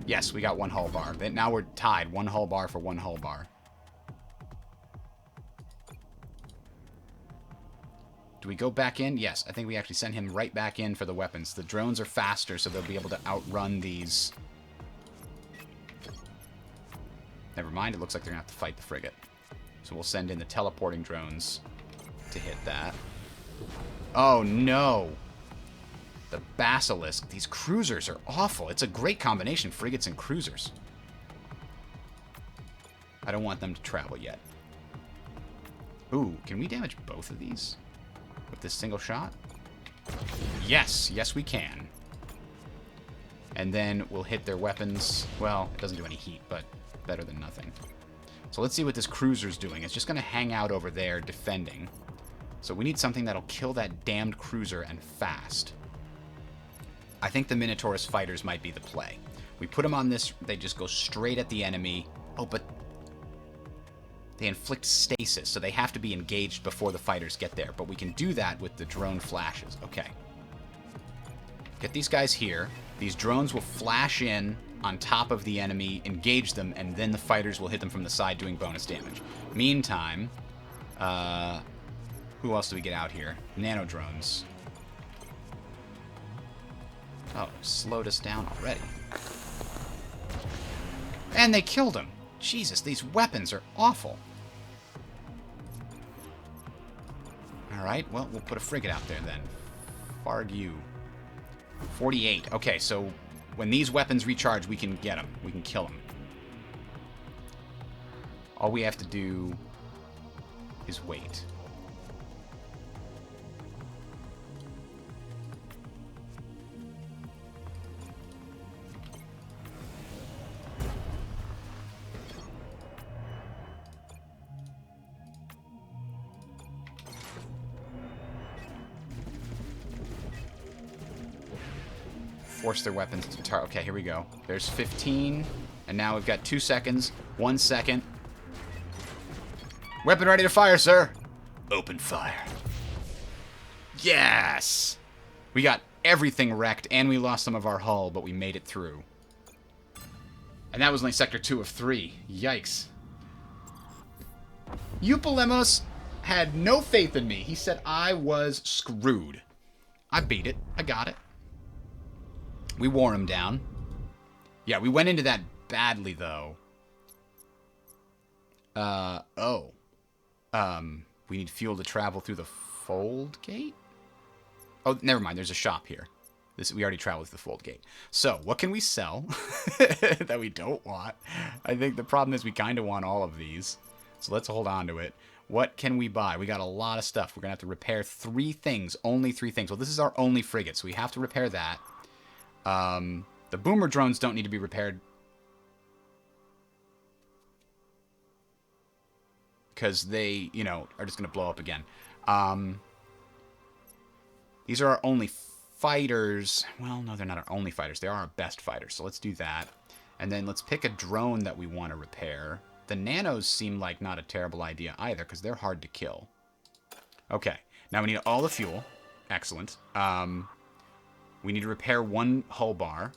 Yes, we got one hull bar. Now we're tied. One hull bar for one hull bar. Do we go back in? Yes, I think we actually send him right back in for the weapons. The drones are faster, so they'll be able to outrun these. Never mind, it looks like they're going to have to fight the frigate. So we'll send in the teleporting drones to hit that. Oh, no! The Basilisk. These cruisers are awful. It's a great combination, frigates and cruisers. I don't want them to travel yet. Ooh, can we damage both of these with this single shot? Yes, yes we can. And then we'll hit their weapons. Well, it doesn't do any heat, but better than nothing. So let's see what this cruiser's doing. It's just going to hang out over there defending. So we need something that'll kill that damned cruiser and fast. I think the Minotaurus fighters might be the play. We put them on this, they just go straight at the enemy. Oh, but they inflict stasis, so they have to be engaged before the fighters get there. But we can do that with the drone flashes. Okay. Get these guys here. These drones will flash in on top of the enemy, engage them, and then the fighters will hit them from the side doing bonus damage. Meantime, who else do we get out here? Nano drones. Oh, slowed us down already. And they killed him. Jesus, these weapons are awful. Alright, well, we'll put a frigate out there then. Farg you. 48. Okay, so when these weapons recharge, we can get them. We can kill them. All we have to do is wait. Force their weapons to target. Okay, here we go. There's 15, and now we've got 2 seconds. 1 second. Weapon ready to fire, sir. Open fire. Yes! We got everything wrecked, and we lost some of our hull, but we made it through. And that was only Sector 2 of 3. Yikes. Eupolemos had no faith in me. He said I was screwed. I beat it. I got it. We wore him down. Yeah, we went into that badly, though. We need fuel to travel through the fold gate? Oh, never mind. There's a shop here. We already traveled through the fold gate. So, what can we sell that we don't want? I think the problem is we kind of want all of these. So let's hold on to it. What can we buy? We got a lot of stuff. We're going to have to repair 3 things. Only 3 things. Well, this is our only frigate, so we have to repair that. The boomer drones don't need to be repaired. Because they, you know, are just going to blow up again. These are our only fighters. Well, no, they're not our only fighters. They are our best fighters. So let's do that. And then let's pick a drone that we want to repair. The nanos seem like not a terrible idea either, because they're hard to kill. Okay. Now we need all the fuel. Excellent. We need to repair 1 hull bar.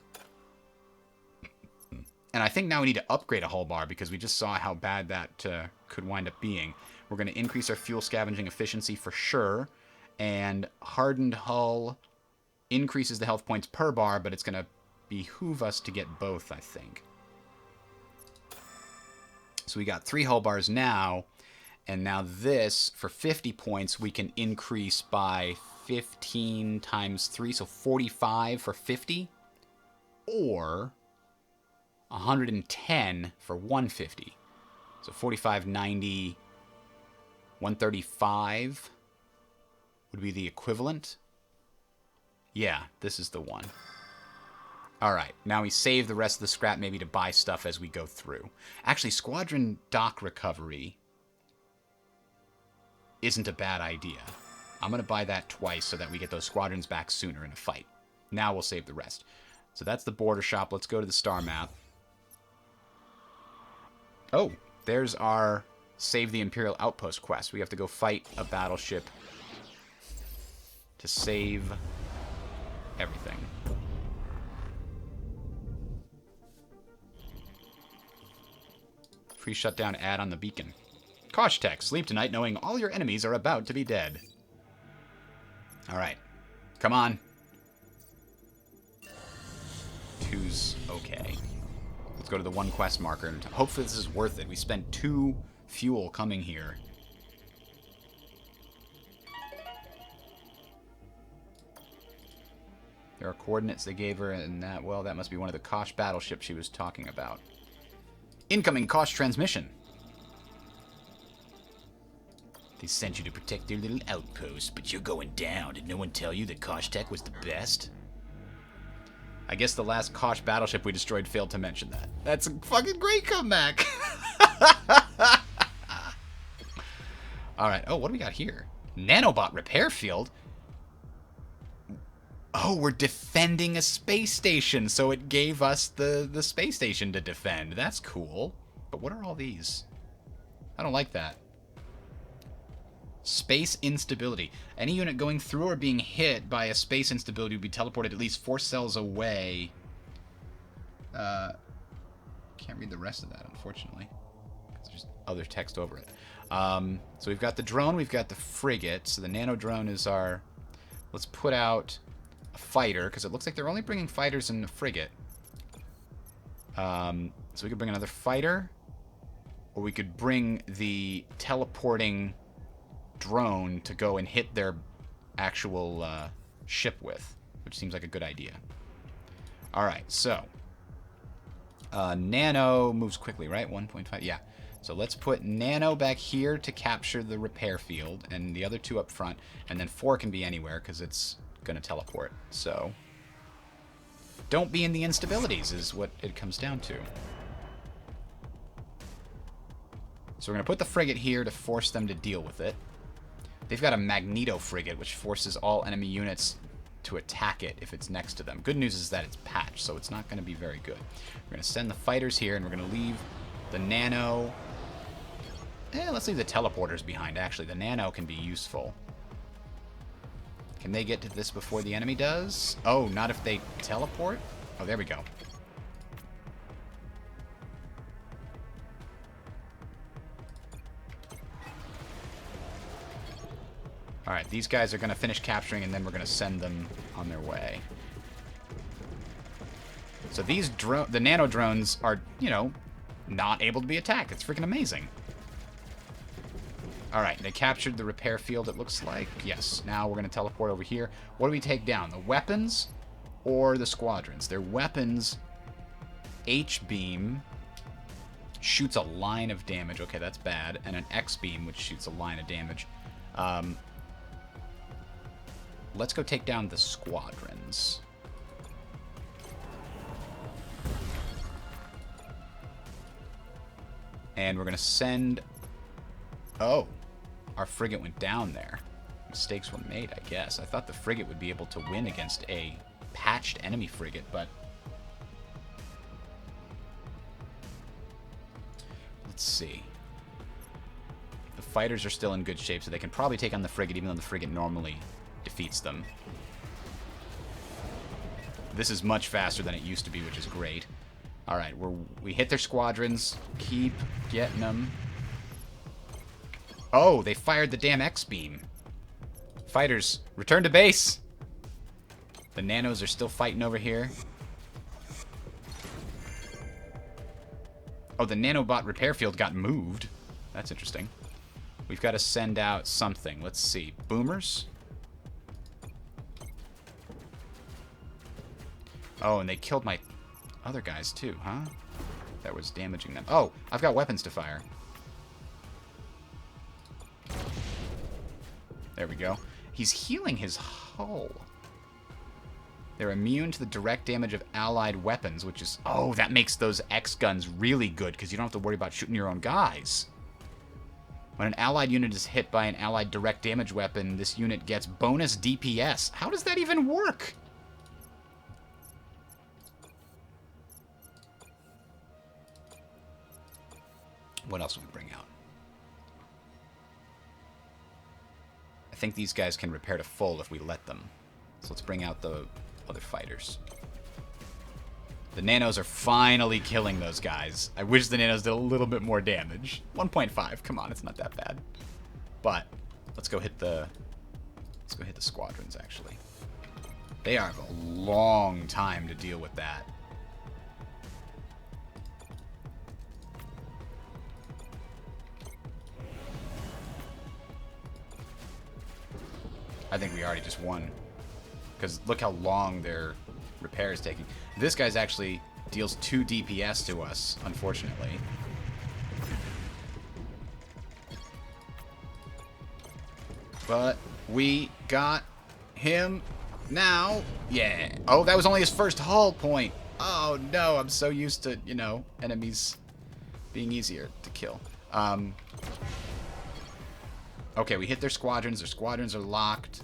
And I think now we need to upgrade a hull bar, because we just saw how bad that could wind up being. We're going to increase our fuel scavenging efficiency for sure. And hardened hull increases the health points per bar, but it's going to behoove us to get both, I think. So we got 3 hull bars now. And now this, for 50 points, we can increase by 15 times 3, so 45 for 50. Or 110 for 150. So 45, 90, 135 would be the equivalent. Yeah, this is the one. Alright, now we save the rest of the scrap maybe to buy stuff as we go through. Actually, squadron dock recovery isn't a bad idea. I'm going to buy that twice so that we get those squadrons back sooner in a fight. Now we'll save the rest. So that's the border shop. Let's go to the star map. Oh, there's our Save the Imperial Outpost quest. We have to go fight a battleship to save everything. Free shutdown ad on the beacon. Kosh-Tech, sleep tonight knowing all your enemies are about to be dead. Alright. Come on. 2's okay. Let's go to the 1 quest marker. And hopefully this is worth it. We spent 2 fuel coming here. There are coordinates they gave her, and that, well, that must be one of the Kosh battleships she was talking about. Incoming Kosh transmission. They sent you to protect their little outpost, but you're going down. Did no one tell you that Kosh-Tech was the best? I guess the last Kosh battleship we destroyed failed to mention that. That's a fucking great comeback. Alright, oh, what do we got here? Nanobot repair field? Oh, we're defending a space station, so it gave us the space station to defend. That's cool. But what are all these? I don't like that. Space instability. Any unit going through or being hit by a space instability will be teleported at least 4 cells away. Can't read the rest of that, unfortunately. There's other text over it. So we've got the drone, we've got the frigate. So the nano drone is our... Let's put out a fighter, because it looks like they're only bringing fighters in the frigate. So we could bring another fighter, or we could bring the teleporting drone to go and hit their actual ship with, which seems like a good idea. Alright, so Nano moves quickly, right? 1.5, yeah. So let's put Nano back here to capture the repair field, and the other 2 up front, and then 4 can be anywhere because it's gonna teleport. So don't be in the instabilities is what it comes down to. So we're gonna put the frigate here to force them to deal with it. They've got a Magneto frigate, which forces all enemy units to attack it if it's next to them. Good news is that it's patched, so it's not going to be very good. We're going to send the fighters here, and we're going to leave the Nano... let's leave the teleporters behind, actually. The Nano can be useful. Can they get to this before the enemy does? Oh, not if they teleport? Oh, there we go. Alright, these guys are going to finish capturing, and then we're going to send them on their way. So the nano drones are, you know, not able to be attacked. It's freaking amazing. Alright, they captured the repair field, it looks like. Yes, now we're going to teleport over here. What do we take down? The weapons or the squadrons? Their weapons, H-beam, shoots a line of damage. Okay, that's bad. And an X-beam, which shoots a line of damage. Let's go take down the squadrons. And we're going to send... Oh, our frigate went down there. Mistakes were made, I guess. I thought the frigate would be able to win against a patched enemy frigate, but... Let's see. The fighters are still in good shape, so they can probably take on the frigate, even though the frigate normally defeats them. This is much faster than it used to be, which is great. Alright, we hit their squadrons. Keep getting them. Oh, they fired the damn X-beam. Fighters, return to base. The nanos are still fighting over here. Oh, the nanobot repair field got moved. That's interesting. We've got to send out something. Let's see. Boomers? Oh, and they killed my other guys too, huh? That was damaging them. Oh, I've got weapons to fire. There we go. He's healing his hull. They're immune to the direct damage of allied weapons, which is... Oh, that makes those X-guns really good, because you don't have to worry about shooting your own guys. When an allied unit is hit by an allied direct damage weapon, this unit gets bonus DPS. How does that even work? What else would we bring out? I think these guys can repair to full if we let them. So let's bring out the other fighters. The nanos are finally killing those guys. I wish the nanos did a little bit more damage. 1.5, come on, it's not that bad. But let's go hit the squadrons actually. They have a long time to deal with that. I think we already just won. Because look how long their repair is taking. This guy's actually deals 2 DPS to us, unfortunately. But we got him now. Yeah. Oh, that was only his first hull point. Oh, no. I'm so used to, you know, enemies being easier to kill. Okay, we hit their squadrons. Their squadrons are locked.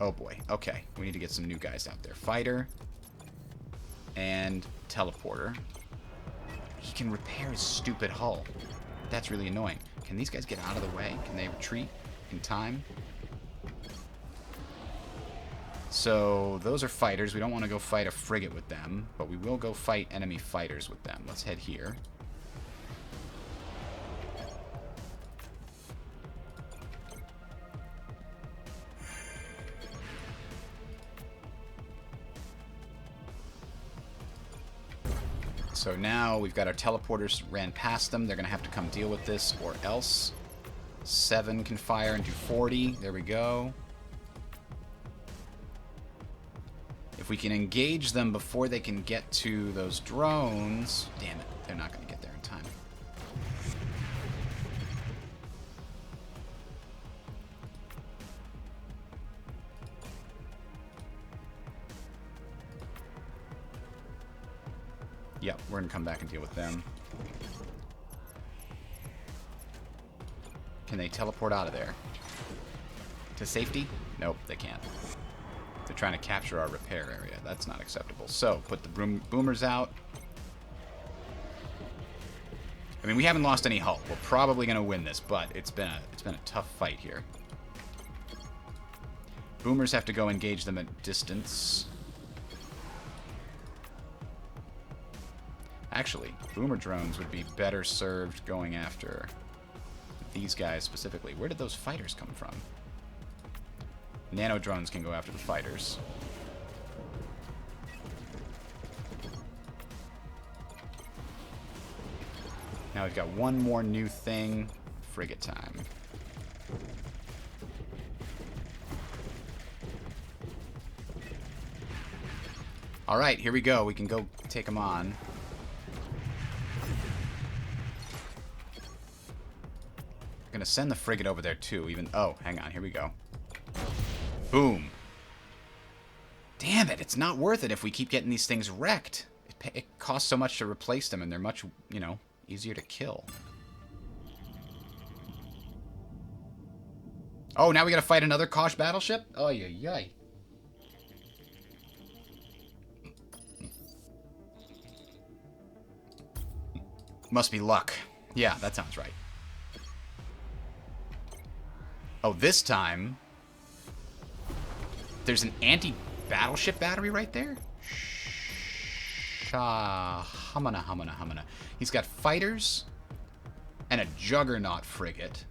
Oh boy. Okay, we need to get some new guys out there. Fighter and teleporter. He can repair his stupid hull. That's really annoying. Can these guys get out of the way? Can they retreat in time? So those are fighters. We don't want to go fight a frigate with them, but we will go fight enemy fighters with them. Let's head here. So now we've got our teleporters ran past them. They're going to have to come deal with this or else. 7 can fire and do 40. There we go. If we can engage them before they can get to those drones... Damn it, they're not going to get there in time. Yep, we're going to come back and deal with them. Can they teleport out of there? To safety? Nope, they can't. They're trying to capture our repair area. That's not acceptable. So, put the boomers out. I mean, we haven't lost any hull. We're probably going to win this, but it's been a tough fight here. Boomers have to go engage them at distance. Actually, boomer drones would be better served going after these guys specifically. Where did those fighters come from? Nano drones can go after the fighters. Now we've got one more new thing. Frigate time. Alright, here we go. We can go take them on. I'm gonna send the frigate over there too, even... Oh, hang on. Here we go. Boom. Damn it, it's not worth it if we keep getting these things wrecked. It costs so much to replace them, and they're much, you know, easier to kill. Oh, now we gotta fight another Kosh battleship? Oh, yay. Must be luck. Yeah, that sounds right. Oh, this time... There's an anti-battleship battery right there? Hamana. He's got fighters and a juggernaut frigate.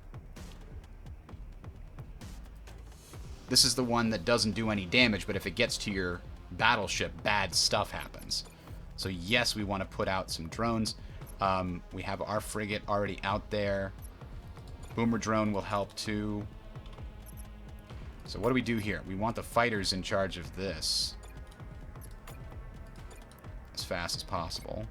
This is the one that doesn't do any damage, but if it gets to your battleship, bad stuff happens. So yes, we want to put out some drones. We have our frigate already out there. Boomer drone will help too. So what do we do here? We want the fighters in charge of this as fast as possible.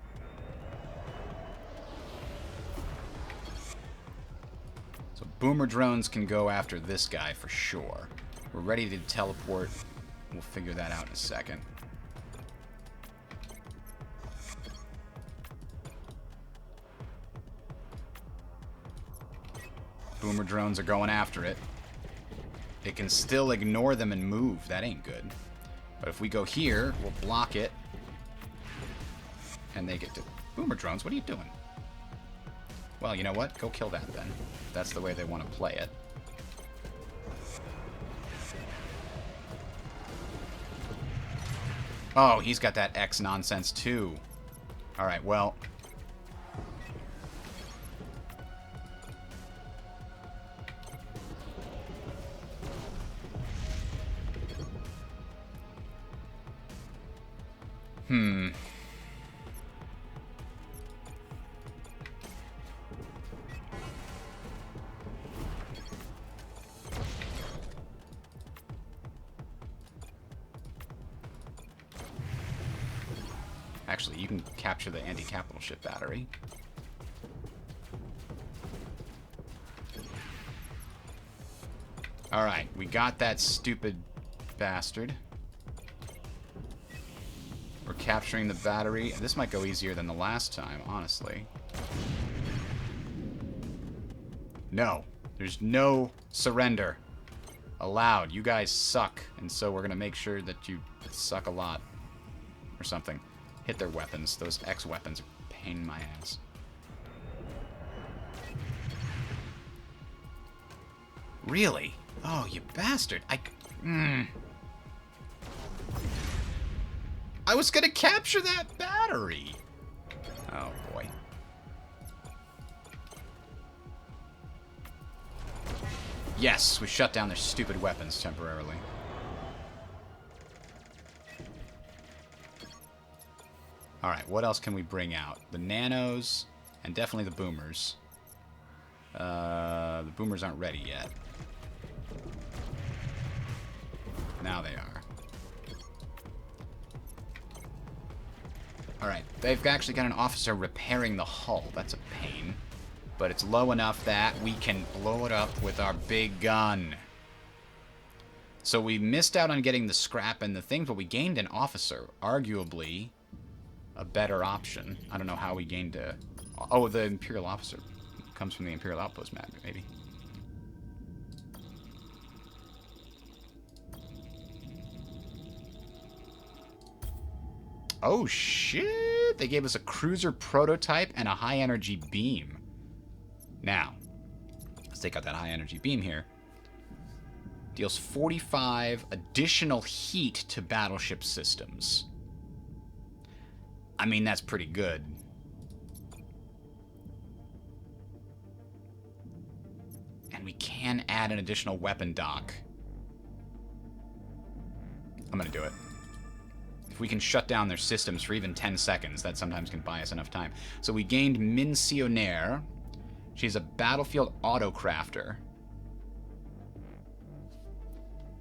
So boomer drones can go after this guy for sure. We're ready to teleport. We'll figure that out in a second. Boomer drones are going after it. It can still ignore them and move. That ain't good. But if we go here, we'll block it. And they get to... Boomer drones, what are you doing? Well, you know what? Go kill that then. If that's the way they want to play it. Oh, he's got that X nonsense too. Alright, well... Actually, you can capture the anti-capital ship battery. Alright, we got that stupid bastard. We're capturing the battery. This might go easier than the last time, honestly. No. There's no surrender allowed. You guys suck, and so we're going to make sure that you suck a lot. Or something. Hit their weapons. Those X weapons are a pain in my ass. Really? Oh, you bastard. I was gonna capture that battery. Oh, boy. Yes, we shut down their stupid weapons temporarily. Alright, what else can we bring out? The nanos, and definitely the boomers. The boomers aren't ready yet. Now they are. Alright, they've actually got an officer repairing the hull. That's a pain. But it's low enough that we can blow it up with our big gun. So we missed out on getting the scrap and the things, but we gained an officer. Arguably a better option. I don't know how we gained a... Oh, the Imperial officer comes from the Imperial Outpost map, maybe. Oh, shit! They gave us a cruiser prototype and a high-energy beam. Now, let's take out that high-energy beam here. Deals 45 additional heat to battleship systems. I mean, that's pretty good. And we can add an additional weapon dock. I'm going to do it. If we can shut down their systems for even 10 seconds, that sometimes can buy us enough time. So we gained Missionaire. She's a battlefield autocrafter.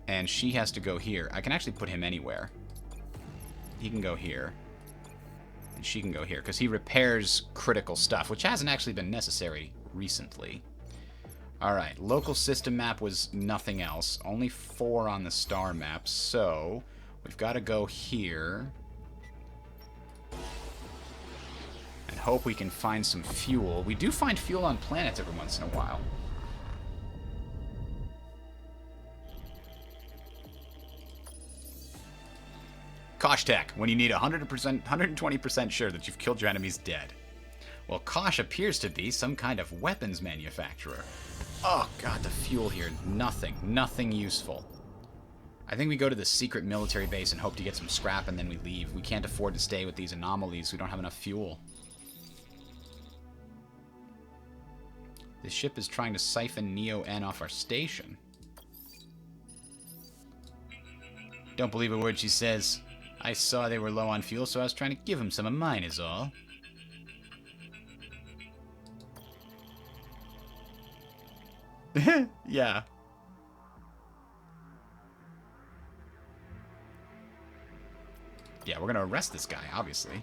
And she has to go here. I can actually put him anywhere. He can go here. And she can go here, because he repairs critical stuff, which hasn't actually been necessary recently. Alright, local system map was nothing else. Only 4 on the star map, so we've got to go here. And hope we can find some fuel. We do find fuel on planets every once in a while. Kosh Tech, when you need 100%, 120% sure that you've killed your enemies dead. Well, Kosh appears to be some kind of weapons manufacturer. Oh, God, the fuel here. Nothing useful. I think we go to the secret military base and hope to get some scrap, and then we leave. We can't afford to stay with these anomalies. We don't have enough fuel. This ship is trying to siphon Neo-N off our station. Don't believe a word she says. I saw they were low on fuel, so I was trying to give them some of mine, is all. Yeah. Yeah, we're gonna arrest this guy, obviously.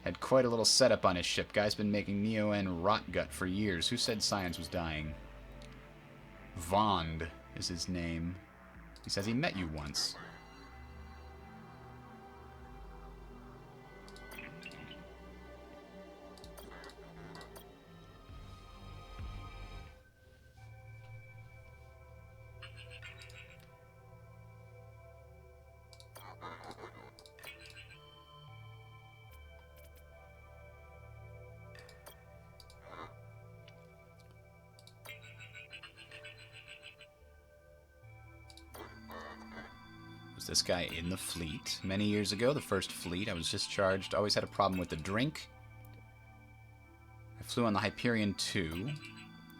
Had quite a little setup on his ship. Guy's been making Neo-N rot gut for years. Who said science was dying? Vond is his name. He says he met you once. This guy in the fleet. Many years ago, the first fleet, I was discharged. Always had a problem with the drink. I flew on the Hyperion 2.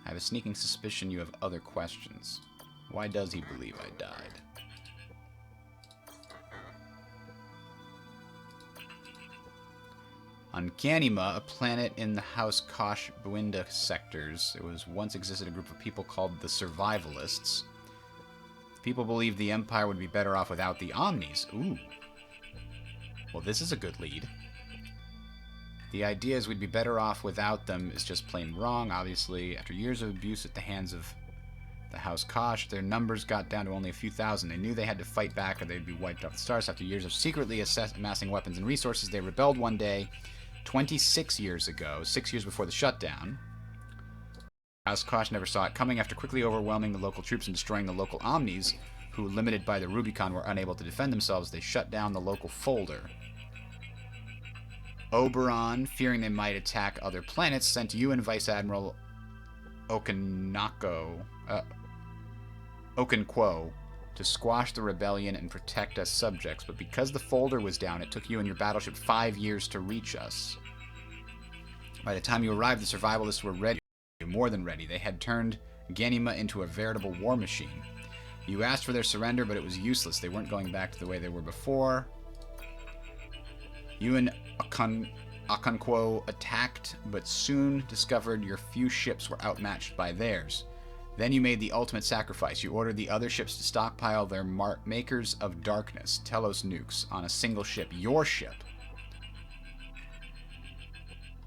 I have a sneaking suspicion you have other questions. Why does he believe I died? On Ghanima, a planet in the House Kosh Buinda sectors, there was once existed a group of people called the Survivalists. People believed the Empire would be better off without the Omnis. Ooh. Well, this is a good lead. The idea is we'd be better off without them is just plain wrong, obviously. After years of abuse at the hands of the House Kosh, their numbers got down to only a few thousand. They knew they had to fight back or they'd be wiped off the stars. After years of secretly amassing weapons and resources, they rebelled one day, 26 years ago, 6 years before the shutdown. House Kosh never saw it coming. After quickly overwhelming the local troops and destroying the local Omnis, who, limited by the Rubicon, were unable to defend themselves, they shut down the local folder. Oberon, fearing they might attack other planets, sent you and Vice Admiral Okonkwo to squash the rebellion and protect us subjects, but because the folder was down, it took you and your battleship 5 years to reach us. By the time you arrived, the Survivalists were ready. More than ready. They had turned Ghanima into a veritable war machine. You asked for their surrender, but it was useless. They weren't going back to the way they were before. You and Okonkwo attacked, but soon discovered your few ships were outmatched by theirs. Then you made the ultimate sacrifice. You ordered the other ships to stockpile their makers of darkness, Telos Nukes, on a single ship, your ship.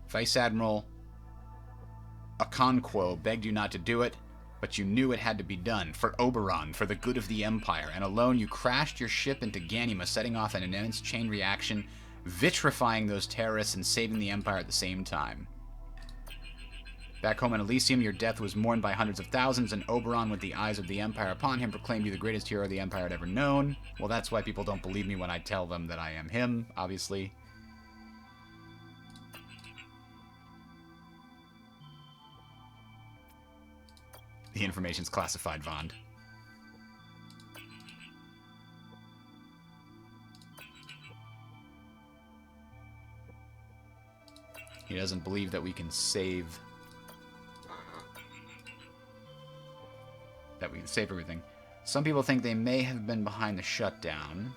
Vice Admiral Okonkwo begged you not to do it, but you knew it had to be done, for Oberon, for the good of the Empire, and alone you crashed your ship into Ghanima, setting off an immense chain reaction, vitrifying those terrorists and saving the Empire at the same time. Back home in Elysium, your death was mourned by hundreds of thousands, and Oberon, with the eyes of the Empire upon him, proclaimed you the greatest hero the Empire had ever known. Well, that's why people don't believe me when I tell them that I am him, obviously. The information's classified, Vond. He doesn't believe that we can save we can save everything. Some people think they may have been behind the shutdown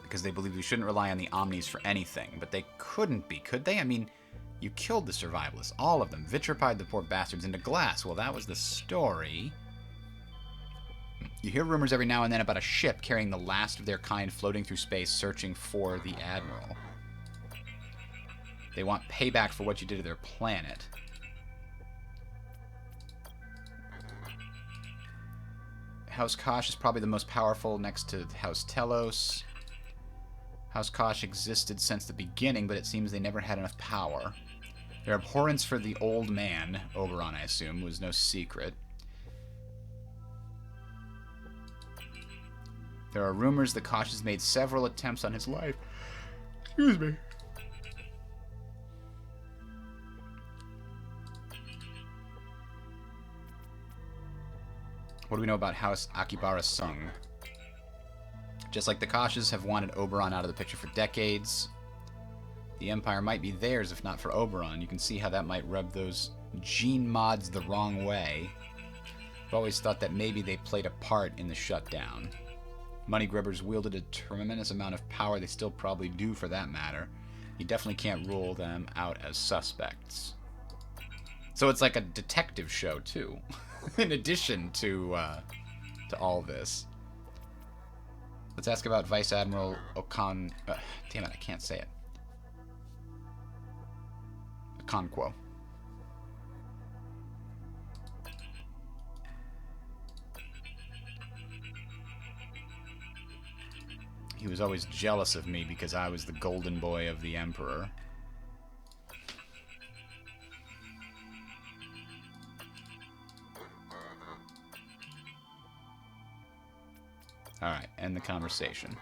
because they believe we shouldn't rely on the Omnis for anything, but they couldn't be, could they? I mean, you killed the Survivalists, all of them. Vitrified the poor bastards into glass. Well, that was the story. You hear rumors every now and then about a ship carrying the last of their kind floating through space searching for the Admiral. They want payback for what you did to their planet. House Kosh is probably the most powerful next to House Telos. House Kosh existed since the beginning, but it seems they never had enough power. Their abhorrence for the old man, Oberon I assume, was no secret. There are rumors that Kosh has made several attempts on his life. Excuse me. What do we know about House Akibara Sung? Just like the Koshes have wanted Oberon out of the picture for decades, the Empire might be theirs if not for Oberon. You can see how that might rub those gene mods the wrong way. I've always thought that maybe they played a part in the shutdown. Money grubbers wielded a tremendous amount of power. They still probably do, for that matter. You definitely can't rule them out as suspects. So it's like a detective show, too. In addition to all this. Let's ask about Vice Admiral Akan... damn it, I can't say it. Okonkwo. He was always jealous of me because I was the golden boy of the Emperor. Alright, end the conversation.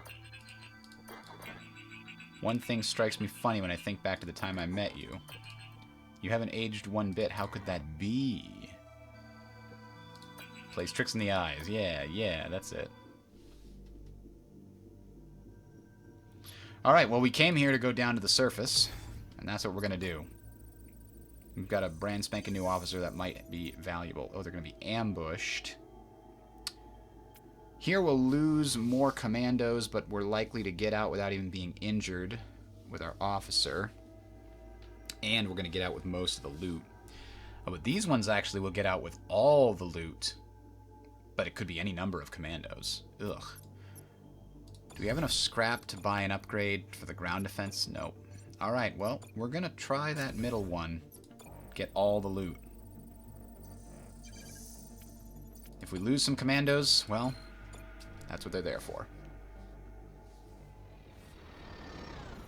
One thing strikes me funny when I think back to the time I met you. You haven't aged one bit. How could that be? Plays tricks in the eyes. Yeah, that's it. Alright, well, we came here to go down to the surface, and that's what we're going to do. We've got a brand spanking new officer that might be valuable. Oh, they're going to be ambushed. Here we'll lose more commandos, but we're likely to get out without even being injured with our officer. And we're going to get out with most of the loot. Oh, but these ones actually will get out with all the loot. But it could be any number of commandos. Ugh. Do we have enough scrap to buy an upgrade for the ground defense? Nope. Alright, well, we're going to try that middle one. Get all the loot. If we lose some commandos, well, that's what they're there for.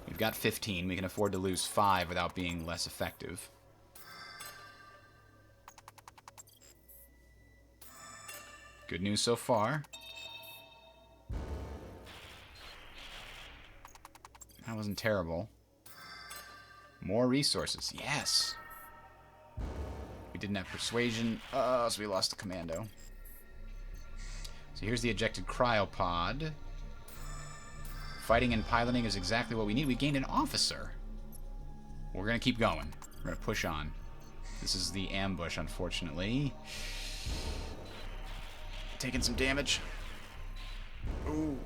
We've got 15. We can afford to lose 5 without being less effective. Good news so far. That wasn't terrible. More resources. Yes! We didn't have persuasion. So we lost the commando. So here's the ejected cryopod. Fighting and piloting is exactly what we need. We gained an officer. We're going to keep going. We're going to push on. This is the ambush, unfortunately. Taking some damage. Ooh.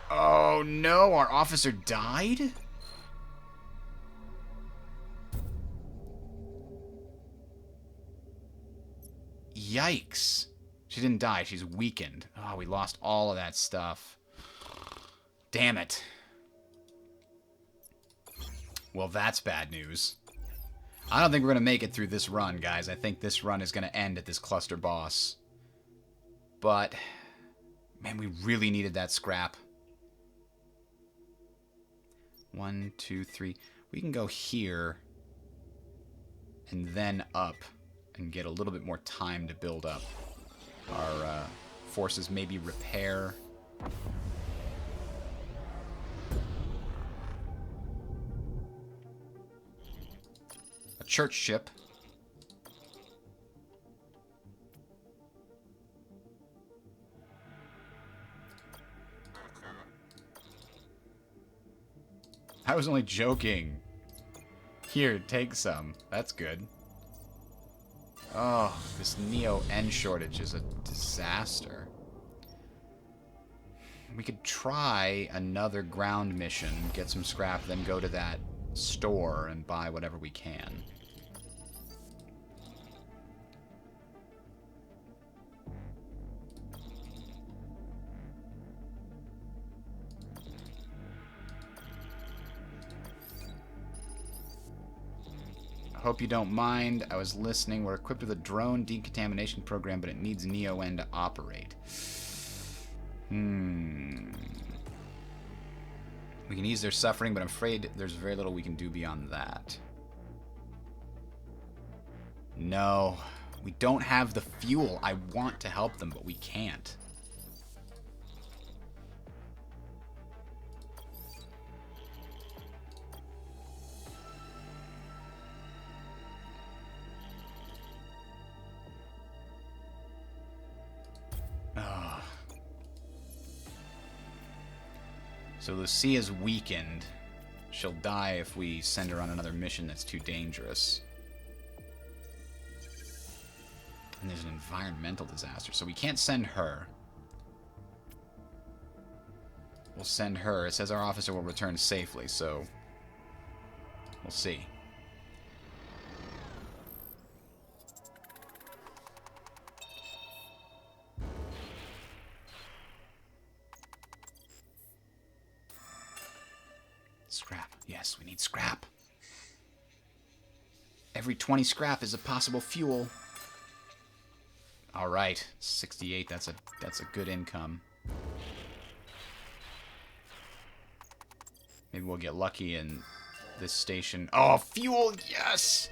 Oh, no. Our officer died? Yikes. She didn't die. She's weakened. Oh, we lost all of that stuff. Damn it. Well, that's bad news. I don't think we're going to make it through this run, guys. I think this run is going to end at this cluster boss. But, man, we really needed that scrap. 1, 2, 3. We can go here and then up and get a little bit more time to build up our forces. Maybe repair. A church ship. I was only joking. Here, take some. That's good. Oh, this Neo N shortage is a disaster. We could try another ground mission, get some scrap, then go to that store and buy whatever we can. Hope you don't mind. I was listening. We're equipped with a drone decontamination program, but it needs Neo-N to operate. We can ease their suffering, but I'm afraid there's very little we can do beyond that. No. We don't have the fuel. I want to help them, but we can't. So Lucia's weakened. She'll die if we send her on another mission that's too dangerous. And there's an environmental disaster, so we can't send her. We'll send her. It says our officer will return safely, so we'll see. Scrap. Yes, we need scrap. Every 20 scrap is a possible fuel. All right, 68. That's a good income. Maybe we'll get lucky in this station. Oh, fuel! Yes.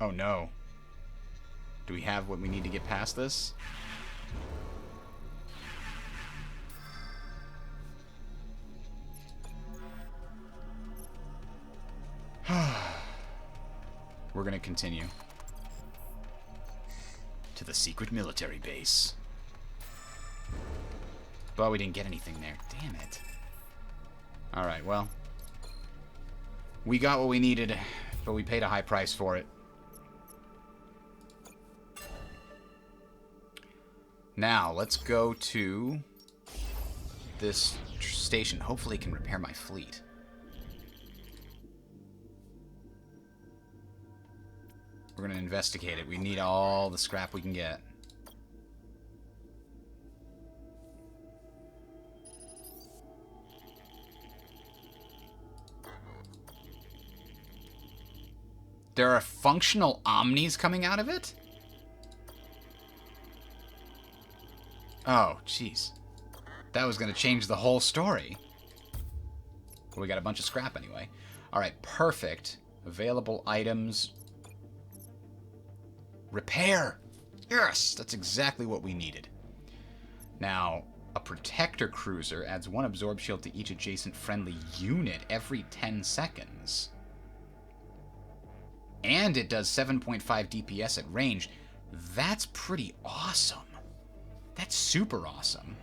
Oh no. Do we have what we need to get past this? We're gonna continue to the secret military base. But we didn't get anything there. Damn it. Alright, well. We got what we needed, but we paid a high price for it. Now, let's go to this station. Hopefully it can repair my fleet. We're going to investigate it. We need all the scrap we can get. There are functional omnis coming out of it? Oh, jeez. That was going to change the whole story. We got a bunch of scrap anyway. Alright, perfect. Available items. Repair! Yes! That's exactly what we needed. Now, a protector cruiser adds 1 absorb shield to each adjacent friendly unit every 10 seconds. And it does 7.5 DPS at range. That's pretty awesome. That's super awesome.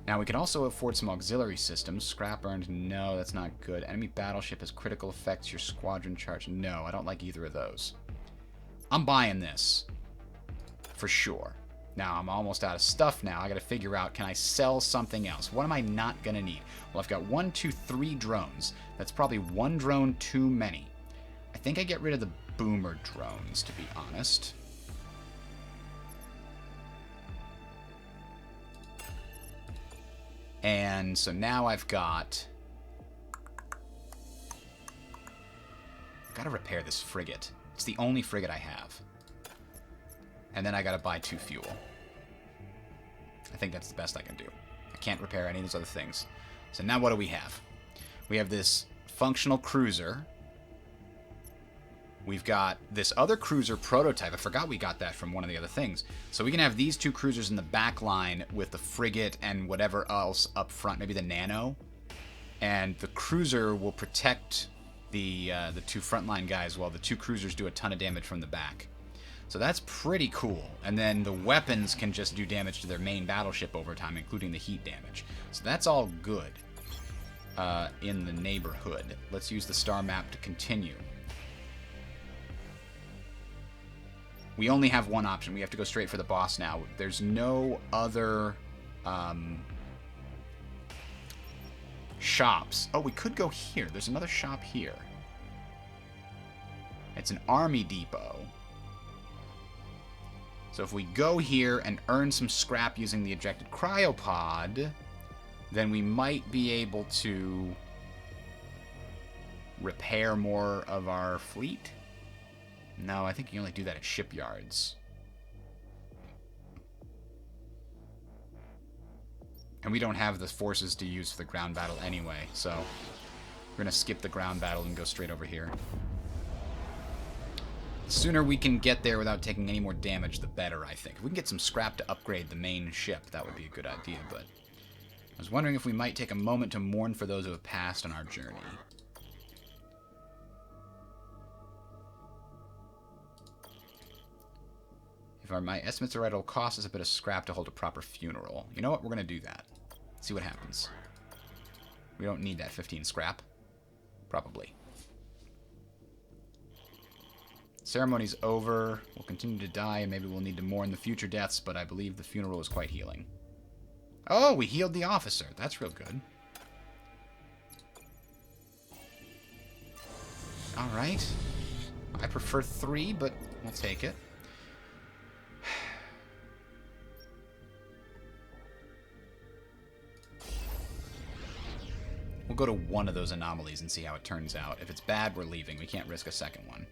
Now, we can also afford some auxiliary systems. Scrap earned, no, that's not good. Enemy battleship has critical effects, your squadron charge. No, I don't like either of those. I'm buying this. For sure. Now, I'm almost out of stuff now. I gotta figure out, can I sell something else? What am I not gonna need? Well, I've got 1, 2, 3 drones. That's probably 1 drone too many. I think I get rid of the boomer drones, to be honest. And so now I've got... gotta repair this frigate. It's the only frigate I have. And then I gotta buy 2 fuel. I think that's the best I can do. I can't repair any of those other things. So now what do we have? We have this functional cruiser. We've got this other cruiser prototype. I forgot we got that from one of the other things. So we can have these 2 cruisers in the back line with the frigate and whatever else up front, maybe the nano. And the cruiser will protect the two frontline guys while the two cruisers do a ton of damage from the back. So that's pretty cool. And then the weapons can just do damage to their main battleship over time, including the heat damage. So that's all good in the neighborhood. Let's use the star map to continue. We only have one option. We have to go straight for the boss now. There's no other shops. Oh, we could go here. There's another shop here. It's an army depot. So if we go here and earn some scrap using the ejected cryopod, then we might be able to repair more of our fleet. No, I think you can only do that at shipyards. And we don't have the forces to use for the ground battle anyway, so we're going to skip the ground battle and go straight over here. The sooner we can get there without taking any more damage, the better, I think. If we can get some scrap to upgrade the main ship, that would be a good idea, but I was wondering if we might take a moment to mourn for those who have passed on our journey. If my estimates are right, it'll cost us a bit of scrap to hold a proper funeral. You know what? We're going to do that. See what happens. We don't need that 15 scrap. Probably. Ceremony's over. We'll continue to die, and maybe we'll need to mourn the future deaths, but I believe the funeral is quite healing. Oh, we healed the officer. That's real good. Alright. I prefer 3, but we'll take it. We'll go to one of those anomalies and see how it turns out. If it's bad, we're leaving. We can't risk a second one.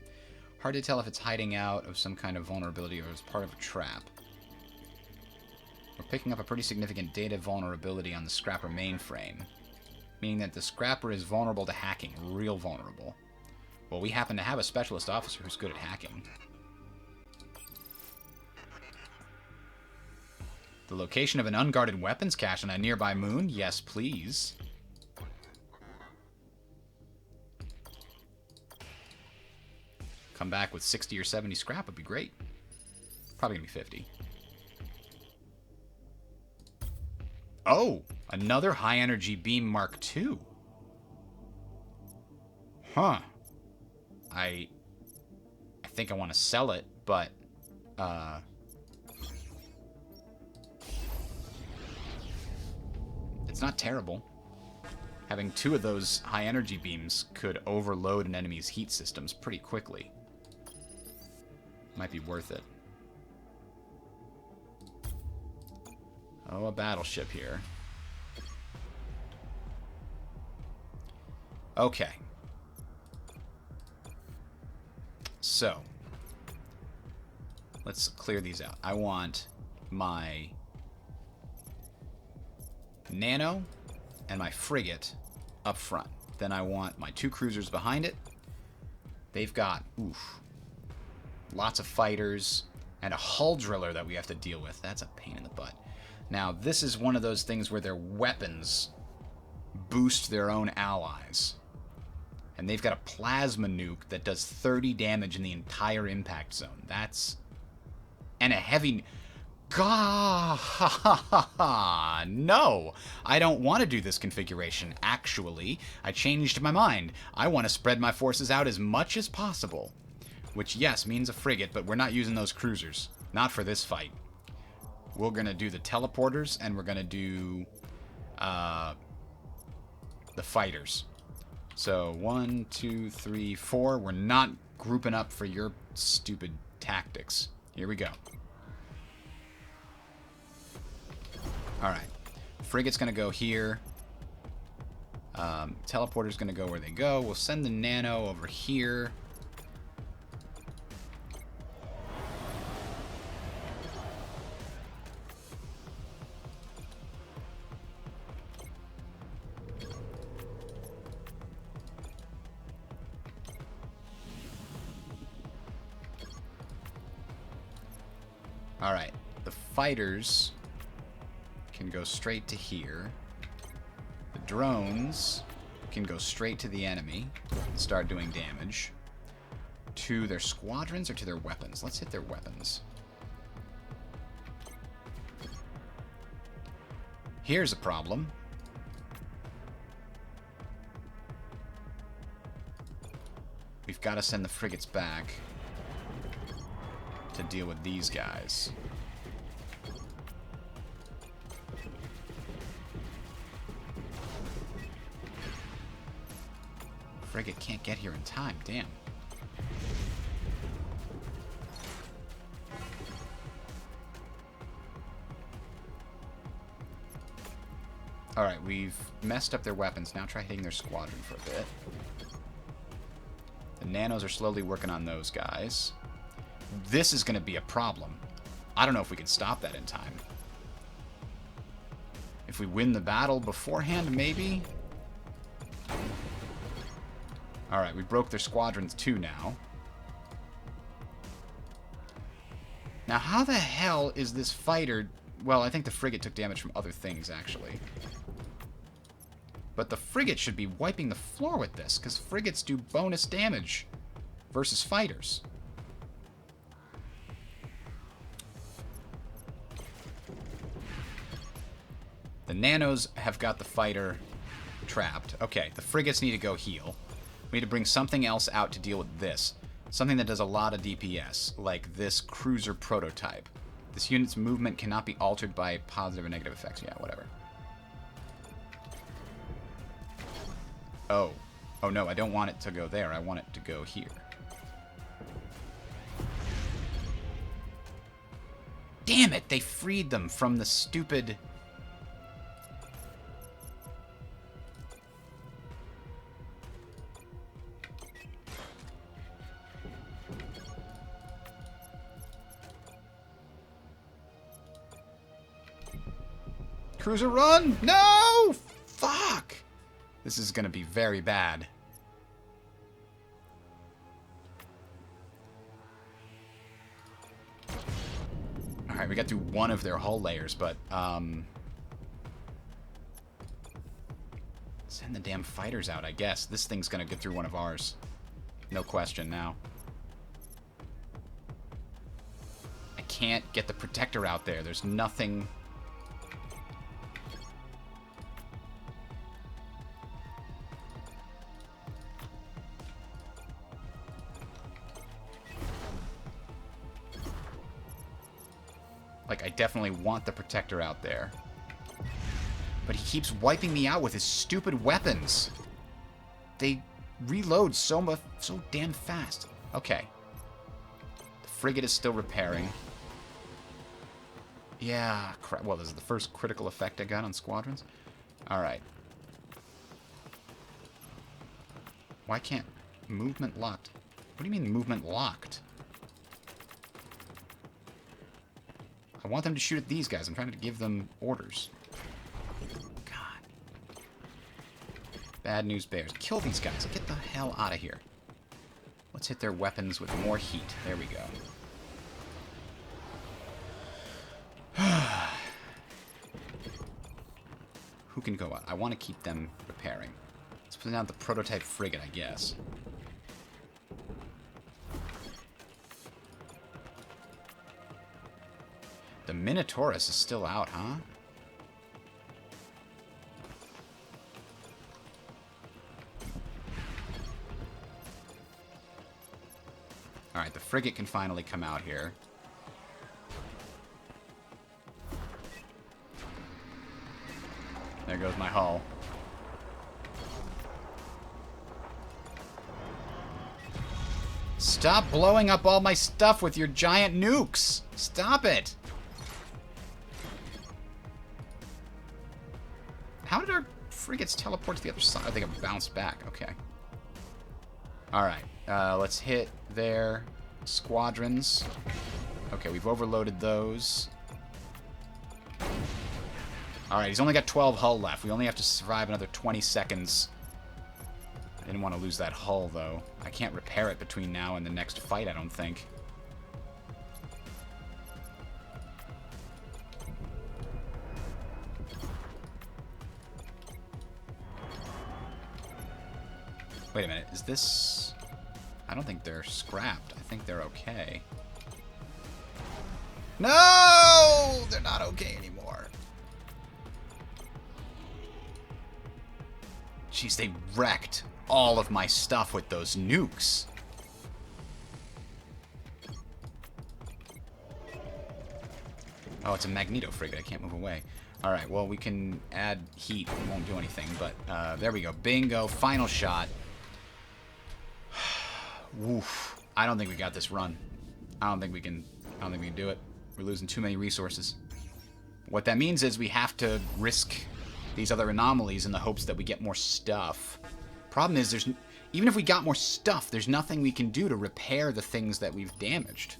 Hard to tell if it's hiding out of some kind of vulnerability or is part of a trap. We're picking up a pretty significant data vulnerability on the Scrapper mainframe, meaning that the Scrapper is vulnerable to hacking, real vulnerable. Well, we happen to have a specialist officer who's good at hacking. The location of an unguarded weapons cache on a nearby moon? Yes, please. Come back with 60 or 70 scrap would be great. Probably gonna be 50. Oh! Another high-energy beam Mark II. Huh. I think I want to sell it, but... it's not terrible. Having 2 of those high-energy beams could overload an enemy's heat systems pretty quickly. Might be worth it. Oh, a battleship here. Okay. So, let's clear these out. I want my nano and my frigate up front. Then I want my 2 cruisers behind it. They've got, lots of fighters and a hull driller that we have to deal with. That's a pain in the butt. Now, this is one of those things where their weapons boost their own allies. And they've got a plasma nuke that does 30 damage in the entire impact zone. That's... and a heavy... Gah! No! I don't want to do this configuration. Actually, I changed my mind. I want to spread my forces out as much as possible. Which, yes, means a frigate, but we're not using those cruisers. Not for this fight. We're going to do the teleporters, and we're going to do the fighters. So, 1, 2, 3, 4. We're not grouping up for your stupid tactics. Here we go. Alright. Frigate's going to go here. Teleporter's going to go where they go. We'll send the nano over here. Alright, the fighters can go straight to here. The drones can go straight to the enemy and start doing damage. To their squadrons or to their weapons? Let's hit their weapons. Here's a problem. We've got to send the frigates back to deal with these guys. Frigate can't get here in time, damn. Alright, we've messed up their weapons. Now try hitting their squadron for a bit. The nanos are slowly working on those guys. This is going to be a problem. I don't know if we can stop that in time. If we win the battle beforehand, maybe? Alright, we broke their squadrons too now. Now, how the hell is this fighter... Well, I think the frigate took damage from other things, actually. But the frigate should be wiping the floor with this, because frigates do bonus damage versus fighters. The nanos have got the fighter trapped. Okay, the frigates need to go heal. We need to bring something else out to deal with this. Something that does a lot of DPS, like this cruiser prototype. This unit's movement cannot be altered by positive or negative effects. Yeah, whatever. Oh. Oh no, I don't want it to go there. I want it to go here. Damn it! They freed them from the stupid... Cruiser, run! No! Fuck! This is gonna be very bad. Alright, we got through one of their hull layers, but, send the damn fighters out, I guess. This thing's gonna get through one of ours. No question now. I can't get the protector out there. There's nothing... Like, I definitely want the protector out there. But he keeps wiping me out with his stupid weapons. They reload so damn fast. Okay. The frigate is still repairing. Yeah, crap. Well, this is the first critical effect I got on squadrons. Alright. Why can't... Movement locked? What do you mean movement locked? I want them to shoot at these guys. I'm trying to give them orders. God. Bad news bears. Kill these guys. Get the hell out of here. Let's hit their weapons with more heat. There we go. Who can go out? I want to keep them repairing. Let's put down the prototype frigate, I guess. The Minotaurus is still out, huh? Alright, the frigate can finally come out here. There goes my hull. Stop blowing up all my stuff with your giant nukes! Stop it! How did our frigates teleport to the other side? Oh, they can bounce back. Okay. Alright. Let's hit their squadrons. Okay, we've overloaded those. Alright, he's only got 12 hull left. We only have to survive another 20 seconds. I didn't want to lose that hull, though. I can't repair it between now and the next fight, I don't think. Wait a minute, is this... I don't think they're scrapped. I think they're okay. No! They're not okay anymore. Jeez, they wrecked all of my stuff with those nukes. Oh, it's a Magneto frigate. I can't move away. Alright, well, we can add heat. It won't do anything, but there we go. Bingo. Final shot. Woof. I don't think we got this run. I don't think we can do it. We're losing too many resources. What that means is we have to risk these other anomalies in the hopes that we get more stuff. Problem is, even if we got more stuff, there's nothing we can do to repair the things that we've damaged.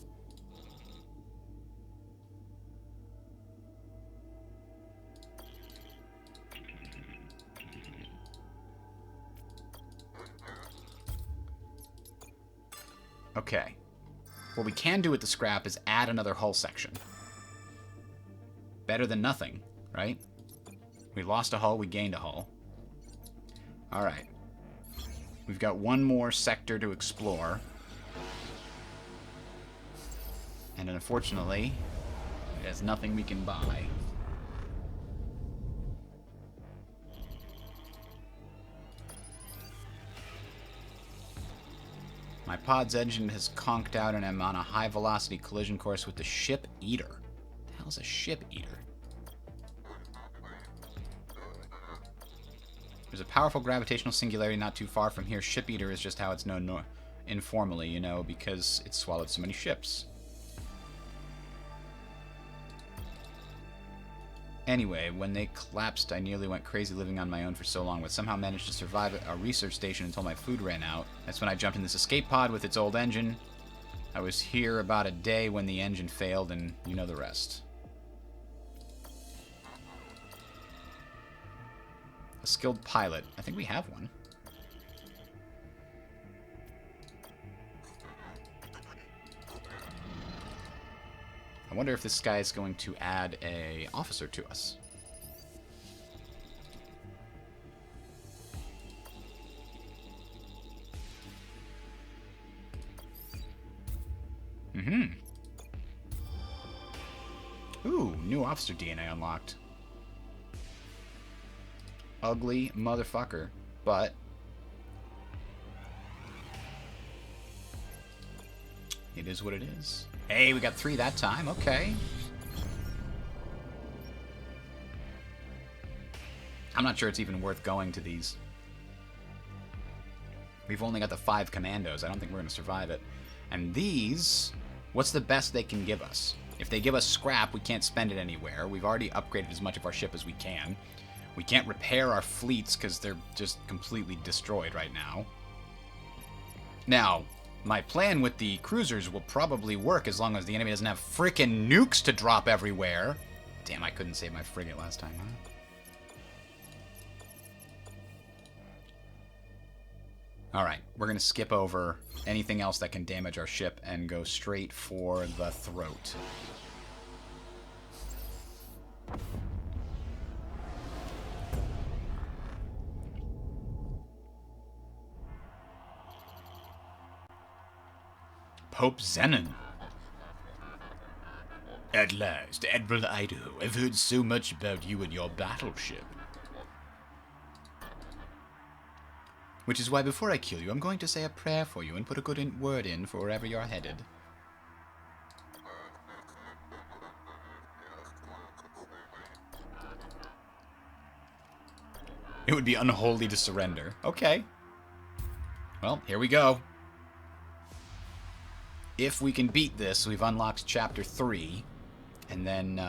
Okay. What we can do with the scrap is add another hull section. Better than nothing, right? We lost a hull, we gained a hull. Alright. We've got one more sector to explore. And unfortunately, there's nothing we can buy. My pod's engine has conked out and I'm on a high-velocity collision course with the Ship Eater. What the hell's a Ship Eater? There's a powerful gravitational singularity not too far from here. Ship Eater is just how it's known informally, you know, because it's swallowed so many ships. Anyway, when they collapsed, I nearly went crazy living on my own for so long, but somehow managed to survive at a research station until my food ran out. That's when I jumped in this escape pod with its old engine. I was here about a day when the engine failed, and you know the rest. A skilled pilot. I think we have one. I wonder if this guy is going to add a officer to us. Ooh, new officer DNA unlocked. Ugly motherfucker, but it is what it is. Hey, we got 3 that time. Okay. I'm not sure it's even worth going to these. We've only got the 5 commandos. I don't think we're going to survive it. And these, what's the best they can give us? If they give us scrap, we can't spend it anywhere. We've already upgraded as much of our ship as we can. We can't repair our fleets because they're just completely destroyed right now. Now, my plan with the cruisers will probably work as long as the enemy doesn't have frickin' nukes to drop everywhere. Damn, I couldn't save my frigate last time, huh? Alright, we're going to skip over anything else that can damage our ship and go straight for the throat. Pope Zenon. At last, Admiral Idaho, I've heard so much about you and your battleship. Which is why before I kill you, I'm going to say a prayer for you and put a good word in for wherever you're headed. It would be unholy to surrender. Okay. Well, here we go. If we can beat this, we've unlocked Chapter 3. And then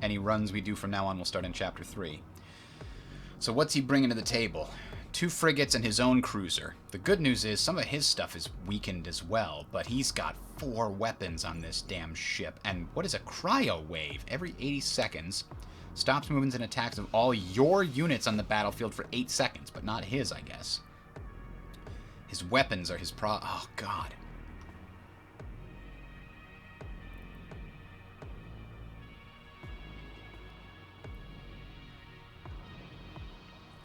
any runs we do from now on will start in Chapter 3. So what's he bringing to the table? 2 frigates and his own cruiser. The good news is some of his stuff is weakened as well, but he's got 4 weapons on this damn ship. And what is a cryo wave? Every 80 seconds, stops movements and attacks of all your units on the battlefield for 8 seconds, but not his, I guess. His weapons are his oh, God.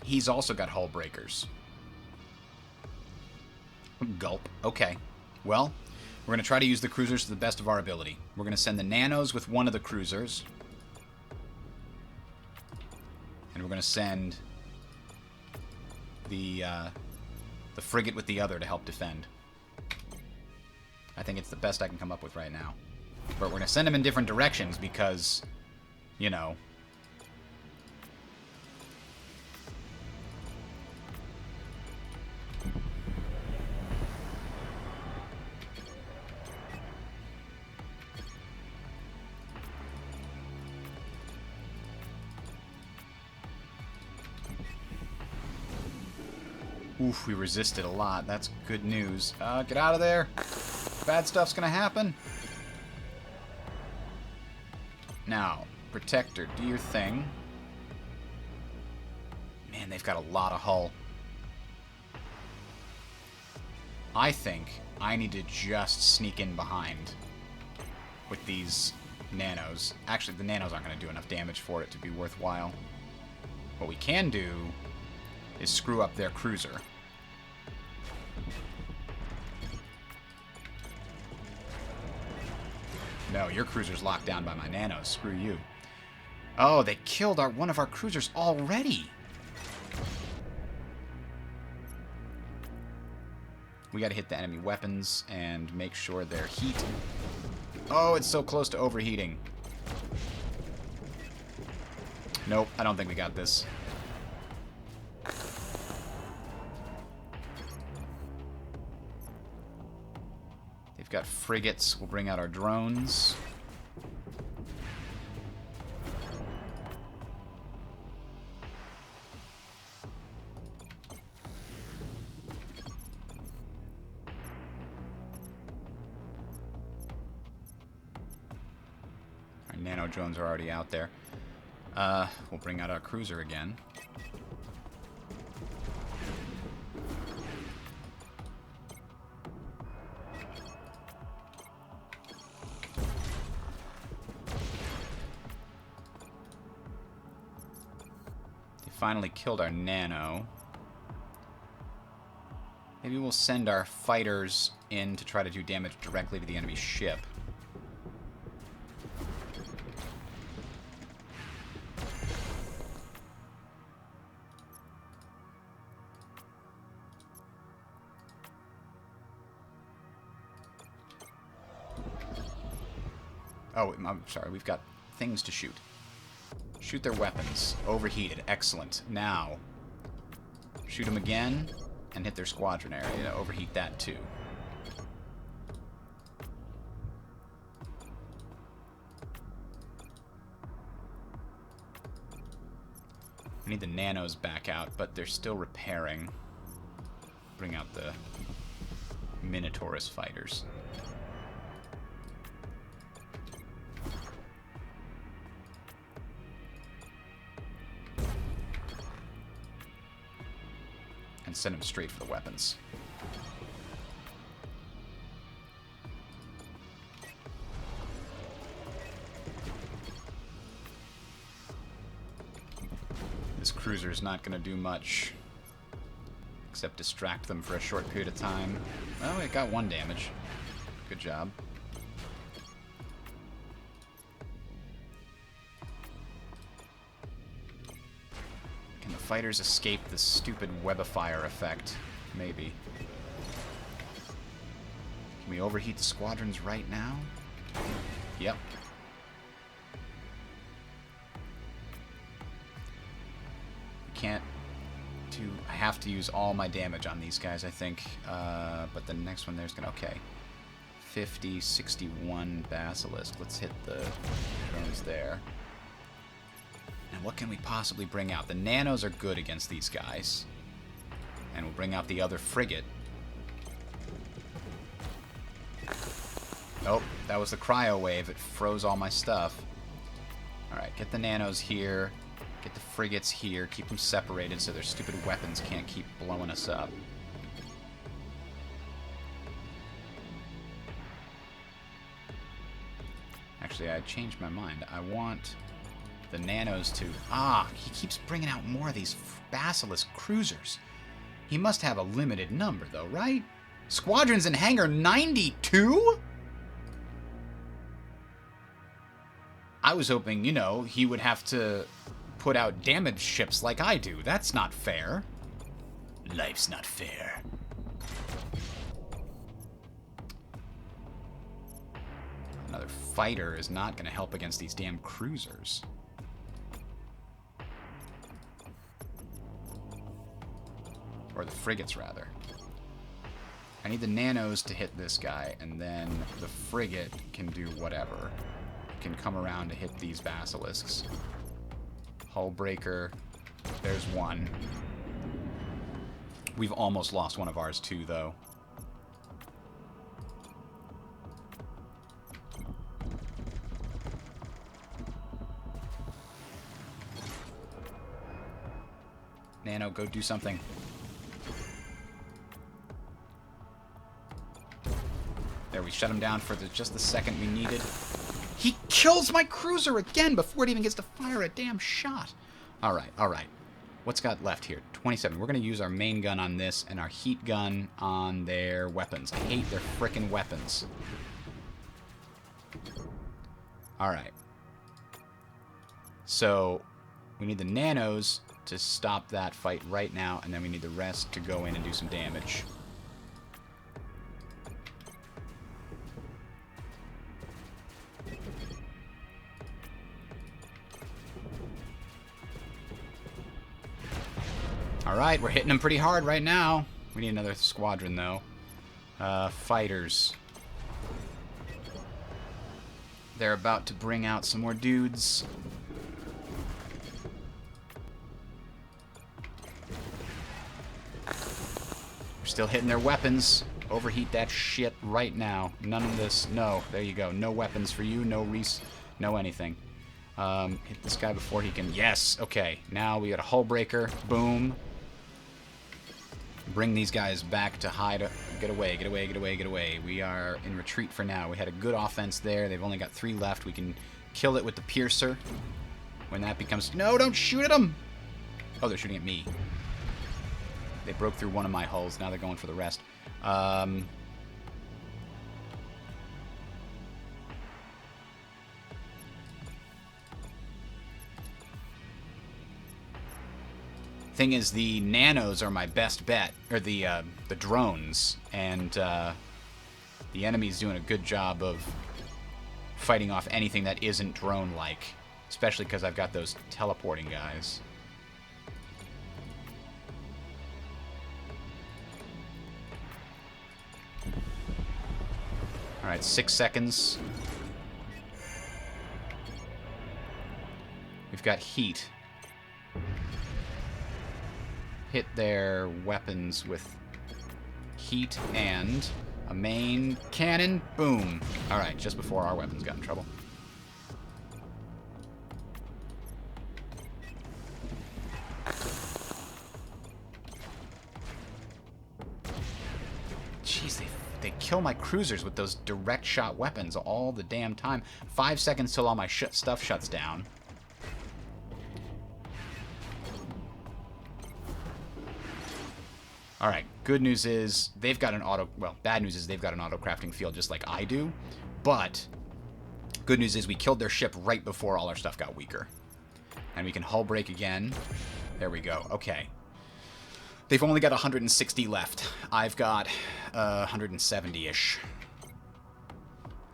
He's also got hull breakers. Gulp. Okay. Well, we're going to try to use the cruisers to the best of our ability. We're going to send the nanos with one of the cruisers. And we're going to send the frigate with the other to help defend. I think it's the best I can come up with right now. But we're going to send them in different directions because, you know... Oof, we resisted a lot. That's good news. Get out of there. Bad stuff's gonna happen. Now, Protector, do your thing. Man, they've got a lot of hull. I think I need to just sneak in behind with these nanos. Actually, the nanos aren't going to do enough damage for it to be worthwhile. What we can do is screw up their cruiser. No, your cruiser's locked down by my nanos. Screw you. Oh, they killed one of our cruisers already. We gotta hit the enemy weapons and make sure they're heat. Oh, it's so close to overheating. Nope, I don't think we got this. They've got frigates. We'll bring out our drones. Our nano drones are already out there. We'll bring out our cruiser again. Finally killed our nano. Maybe we'll send our fighters in to try to do damage directly to the enemy ship. Oh, I'm sorry, we've got things to shoot. Shoot their weapons. Overheated. Excellent. Now, shoot them again and hit their squadron area. Overheat that too. We need the nanos back out, but they're still repairing. Bring out the Minotaurus fighters. And send him straight for the weapons. This cruiser is not going to do much except distract them for a short period of time. Oh, it got 1 damage. Good job. Fighters escape the stupid webifier effect. Maybe. Can we overheat the squadrons right now? Yep. Can't do... I have to use all my damage on these guys, I think. But the next one there's gonna... Okay. 50, 61 Basilisk. Let's hit the drones there. And what can we possibly bring out? The nanos are good against these guys. And we'll bring out the other frigate. Nope, that was the cryo wave. It froze all my stuff. Alright, get the nanos here. Get the frigates here. Keep them separated so their stupid weapons can't keep blowing us up. Actually, I changed my mind. I want the nanos to... Ah, he keeps bringing out more of these Basilisk cruisers. He must have a limited number, though, right? Squadrons in hangar 92? I was hoping, you know, he would have to put out damaged ships like I do. That's not fair. Life's not fair. Another fighter is not going to help against these damn cruisers. Or the frigates, rather. I need the nanos to hit this guy, and then the frigate can do whatever. Can come around to hit these basilisks. Hull breaker. There's one. We've almost lost one of ours too, though. Nano, go do something. There, we shut him down for just the second we needed. He kills my cruiser again before it even gets to fire a damn shot. Alright, alright. What's got left here? 27. We're going to use our main gun on this and our heat gun on their weapons. I hate their frickin' weapons. Alright. So, we need the nanos to stop that fight right now, and then we need the rest to go in and do some damage. Alright, we're hitting them pretty hard right now. We need another squadron, though. Fighters. They're about to bring out some more dudes. We're still hitting their weapons. Overheat that shit right now. None of this. No, there you go. No weapons for you. No no anything. Hit this guy before he can... Yes! Okay. Now we got a hull breaker. Boom. Bring these guys back to hide. Get away, get away, get away, get away. We are in retreat for now. We had a good offense there. They've only got 3 left. We can kill it with the piercer. When that becomes... No, don't shoot at them! Oh, they're shooting at me. They broke through one of my hulls. Now they're going for the rest. Thing is, the nanos are my best bet, or the drones, and the enemy's doing a good job of fighting off anything that isn't drone-like, especially because I've got those teleporting guys. Alright, 6 seconds. We've got heat. Hit their weapons with heat and a main cannon. Boom. Alright, just before our weapons got in trouble. Jeez, they kill my cruisers with those direct shot weapons all the damn time. 5 seconds till all my stuff shuts down. Alright, good news is they've got an well, bad news is they've got an auto-crafting field just like I do. But, good news is we killed their ship right before all our stuff got weaker. And we can hull break again. There we go. Okay. They've only got 160 left. I've got 170-ish.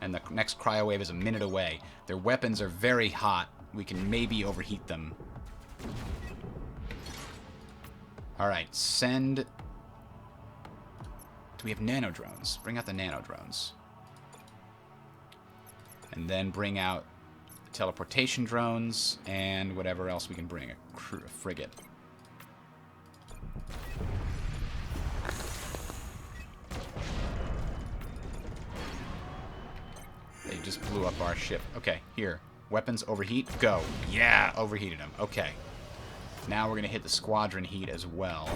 And the next cryo wave is a minute away. Their weapons are very hot. We can maybe overheat them. Alright, send... We have nano drones. Bring out the nano drones. And then bring out the teleportation drones and whatever else we can bring. A frigate. They just blew up our ship. Okay, here. Weapons overheat. Go. Yeah, overheated them. Okay. Now we're going to hit the squadron heat as well.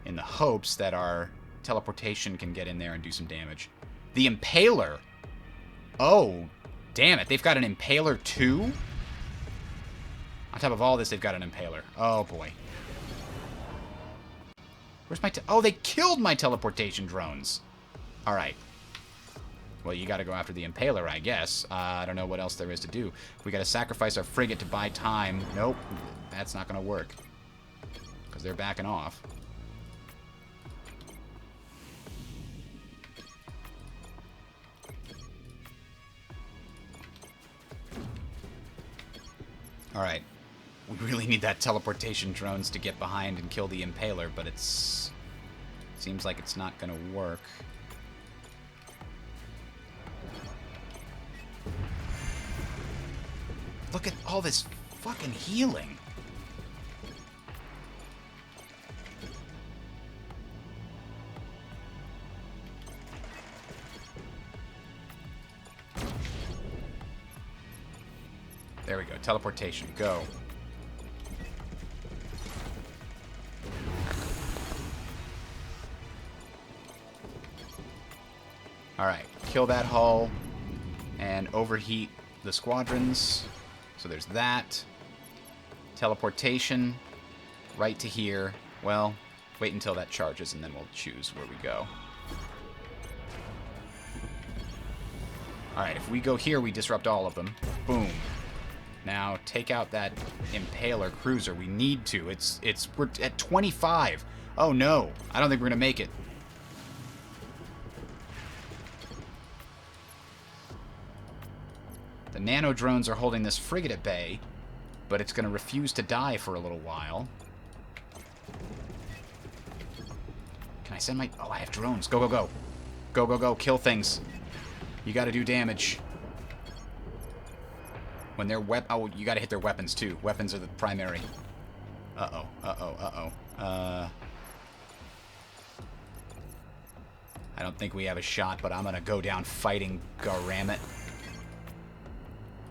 In the hopes that our... teleportation can get in there and do some damage. The Impaler. Oh, damn it. They've got an Impaler too? On top of all this, they've got an Impaler. Oh, boy. Where's my... Oh, they killed my teleportation drones. Alright. Well, you gotta go after the Impaler, I guess. I don't know what else there is to do. We gotta sacrifice our frigate to buy time. Nope. That's not gonna work. Because they're backing off. Alright. We really need that teleportation drones to get behind and kill the Impaler, but it's... seems like it's not gonna work. Look at all this fucking healing. There we go. Teleportation. Go. Alright. Kill that hull. And overheat the squadrons. So there's that. Teleportation. Right to here. Well, wait until that charges and then we'll choose where we go. Alright, if we go here, we disrupt all of them. Boom. Now, take out that Impaler cruiser. We need to. We're at 25. Oh, no. I don't think we're going to make it. The nano drones are holding this frigate at bay, but it's going to refuse to die for a little while. Can I send my... Oh, I have drones. Go, go, go. Go, go, go. Kill things. You got to do damage. When they're oh, you got to hit their weapons, too. Weapons are the primary. Uh-oh. Uh-oh. Uh-oh. I don't think we have a shot, but I'm going to go down fighting Ghanima.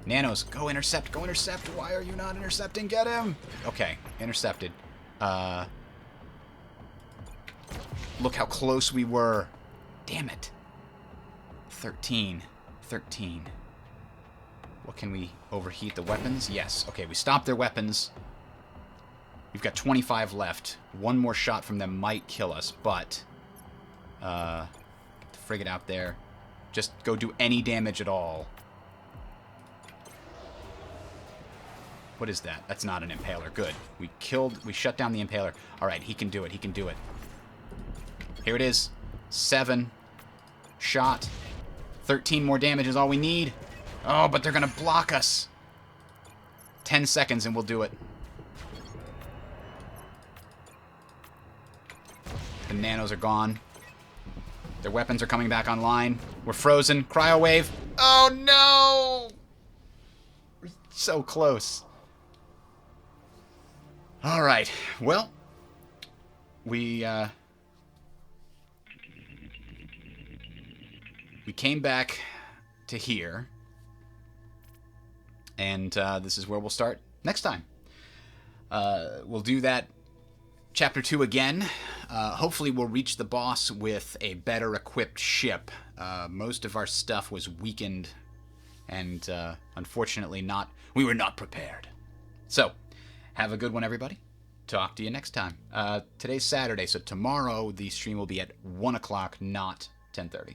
Nanos, go intercept, go intercept. Why are you not intercepting? Get him! Okay, intercepted. Look how close we were. Damn it. 13. 13. What can we overheat the weapons? Yes. Okay, we stopped their weapons. We've got 25 left. One more shot from them might kill us, but... get the frigate out there. Just go do any damage at all. What is that? That's not an Impaler. Good. We shut down the Impaler. Alright, he can do it. He can do it. Here it is. 7. Shot. 13 more damage is all we need. Oh, but they're going to block us. 10 seconds and we'll do it. The nanos are gone. Their weapons are coming back online. We're frozen. Cryo wave. Oh, no! We're so close. All right. Well, we came back to here, and this is where we'll start next time. We'll do that Chapter 2 again. Hopefully we'll reach the boss with a better equipped ship. Most of our stuff was weakened, and unfortunately we were not prepared. So, have a good one, everybody. Talk to you next time. Today's Saturday, so tomorrow the stream will be at 1 o'clock, not 10:30.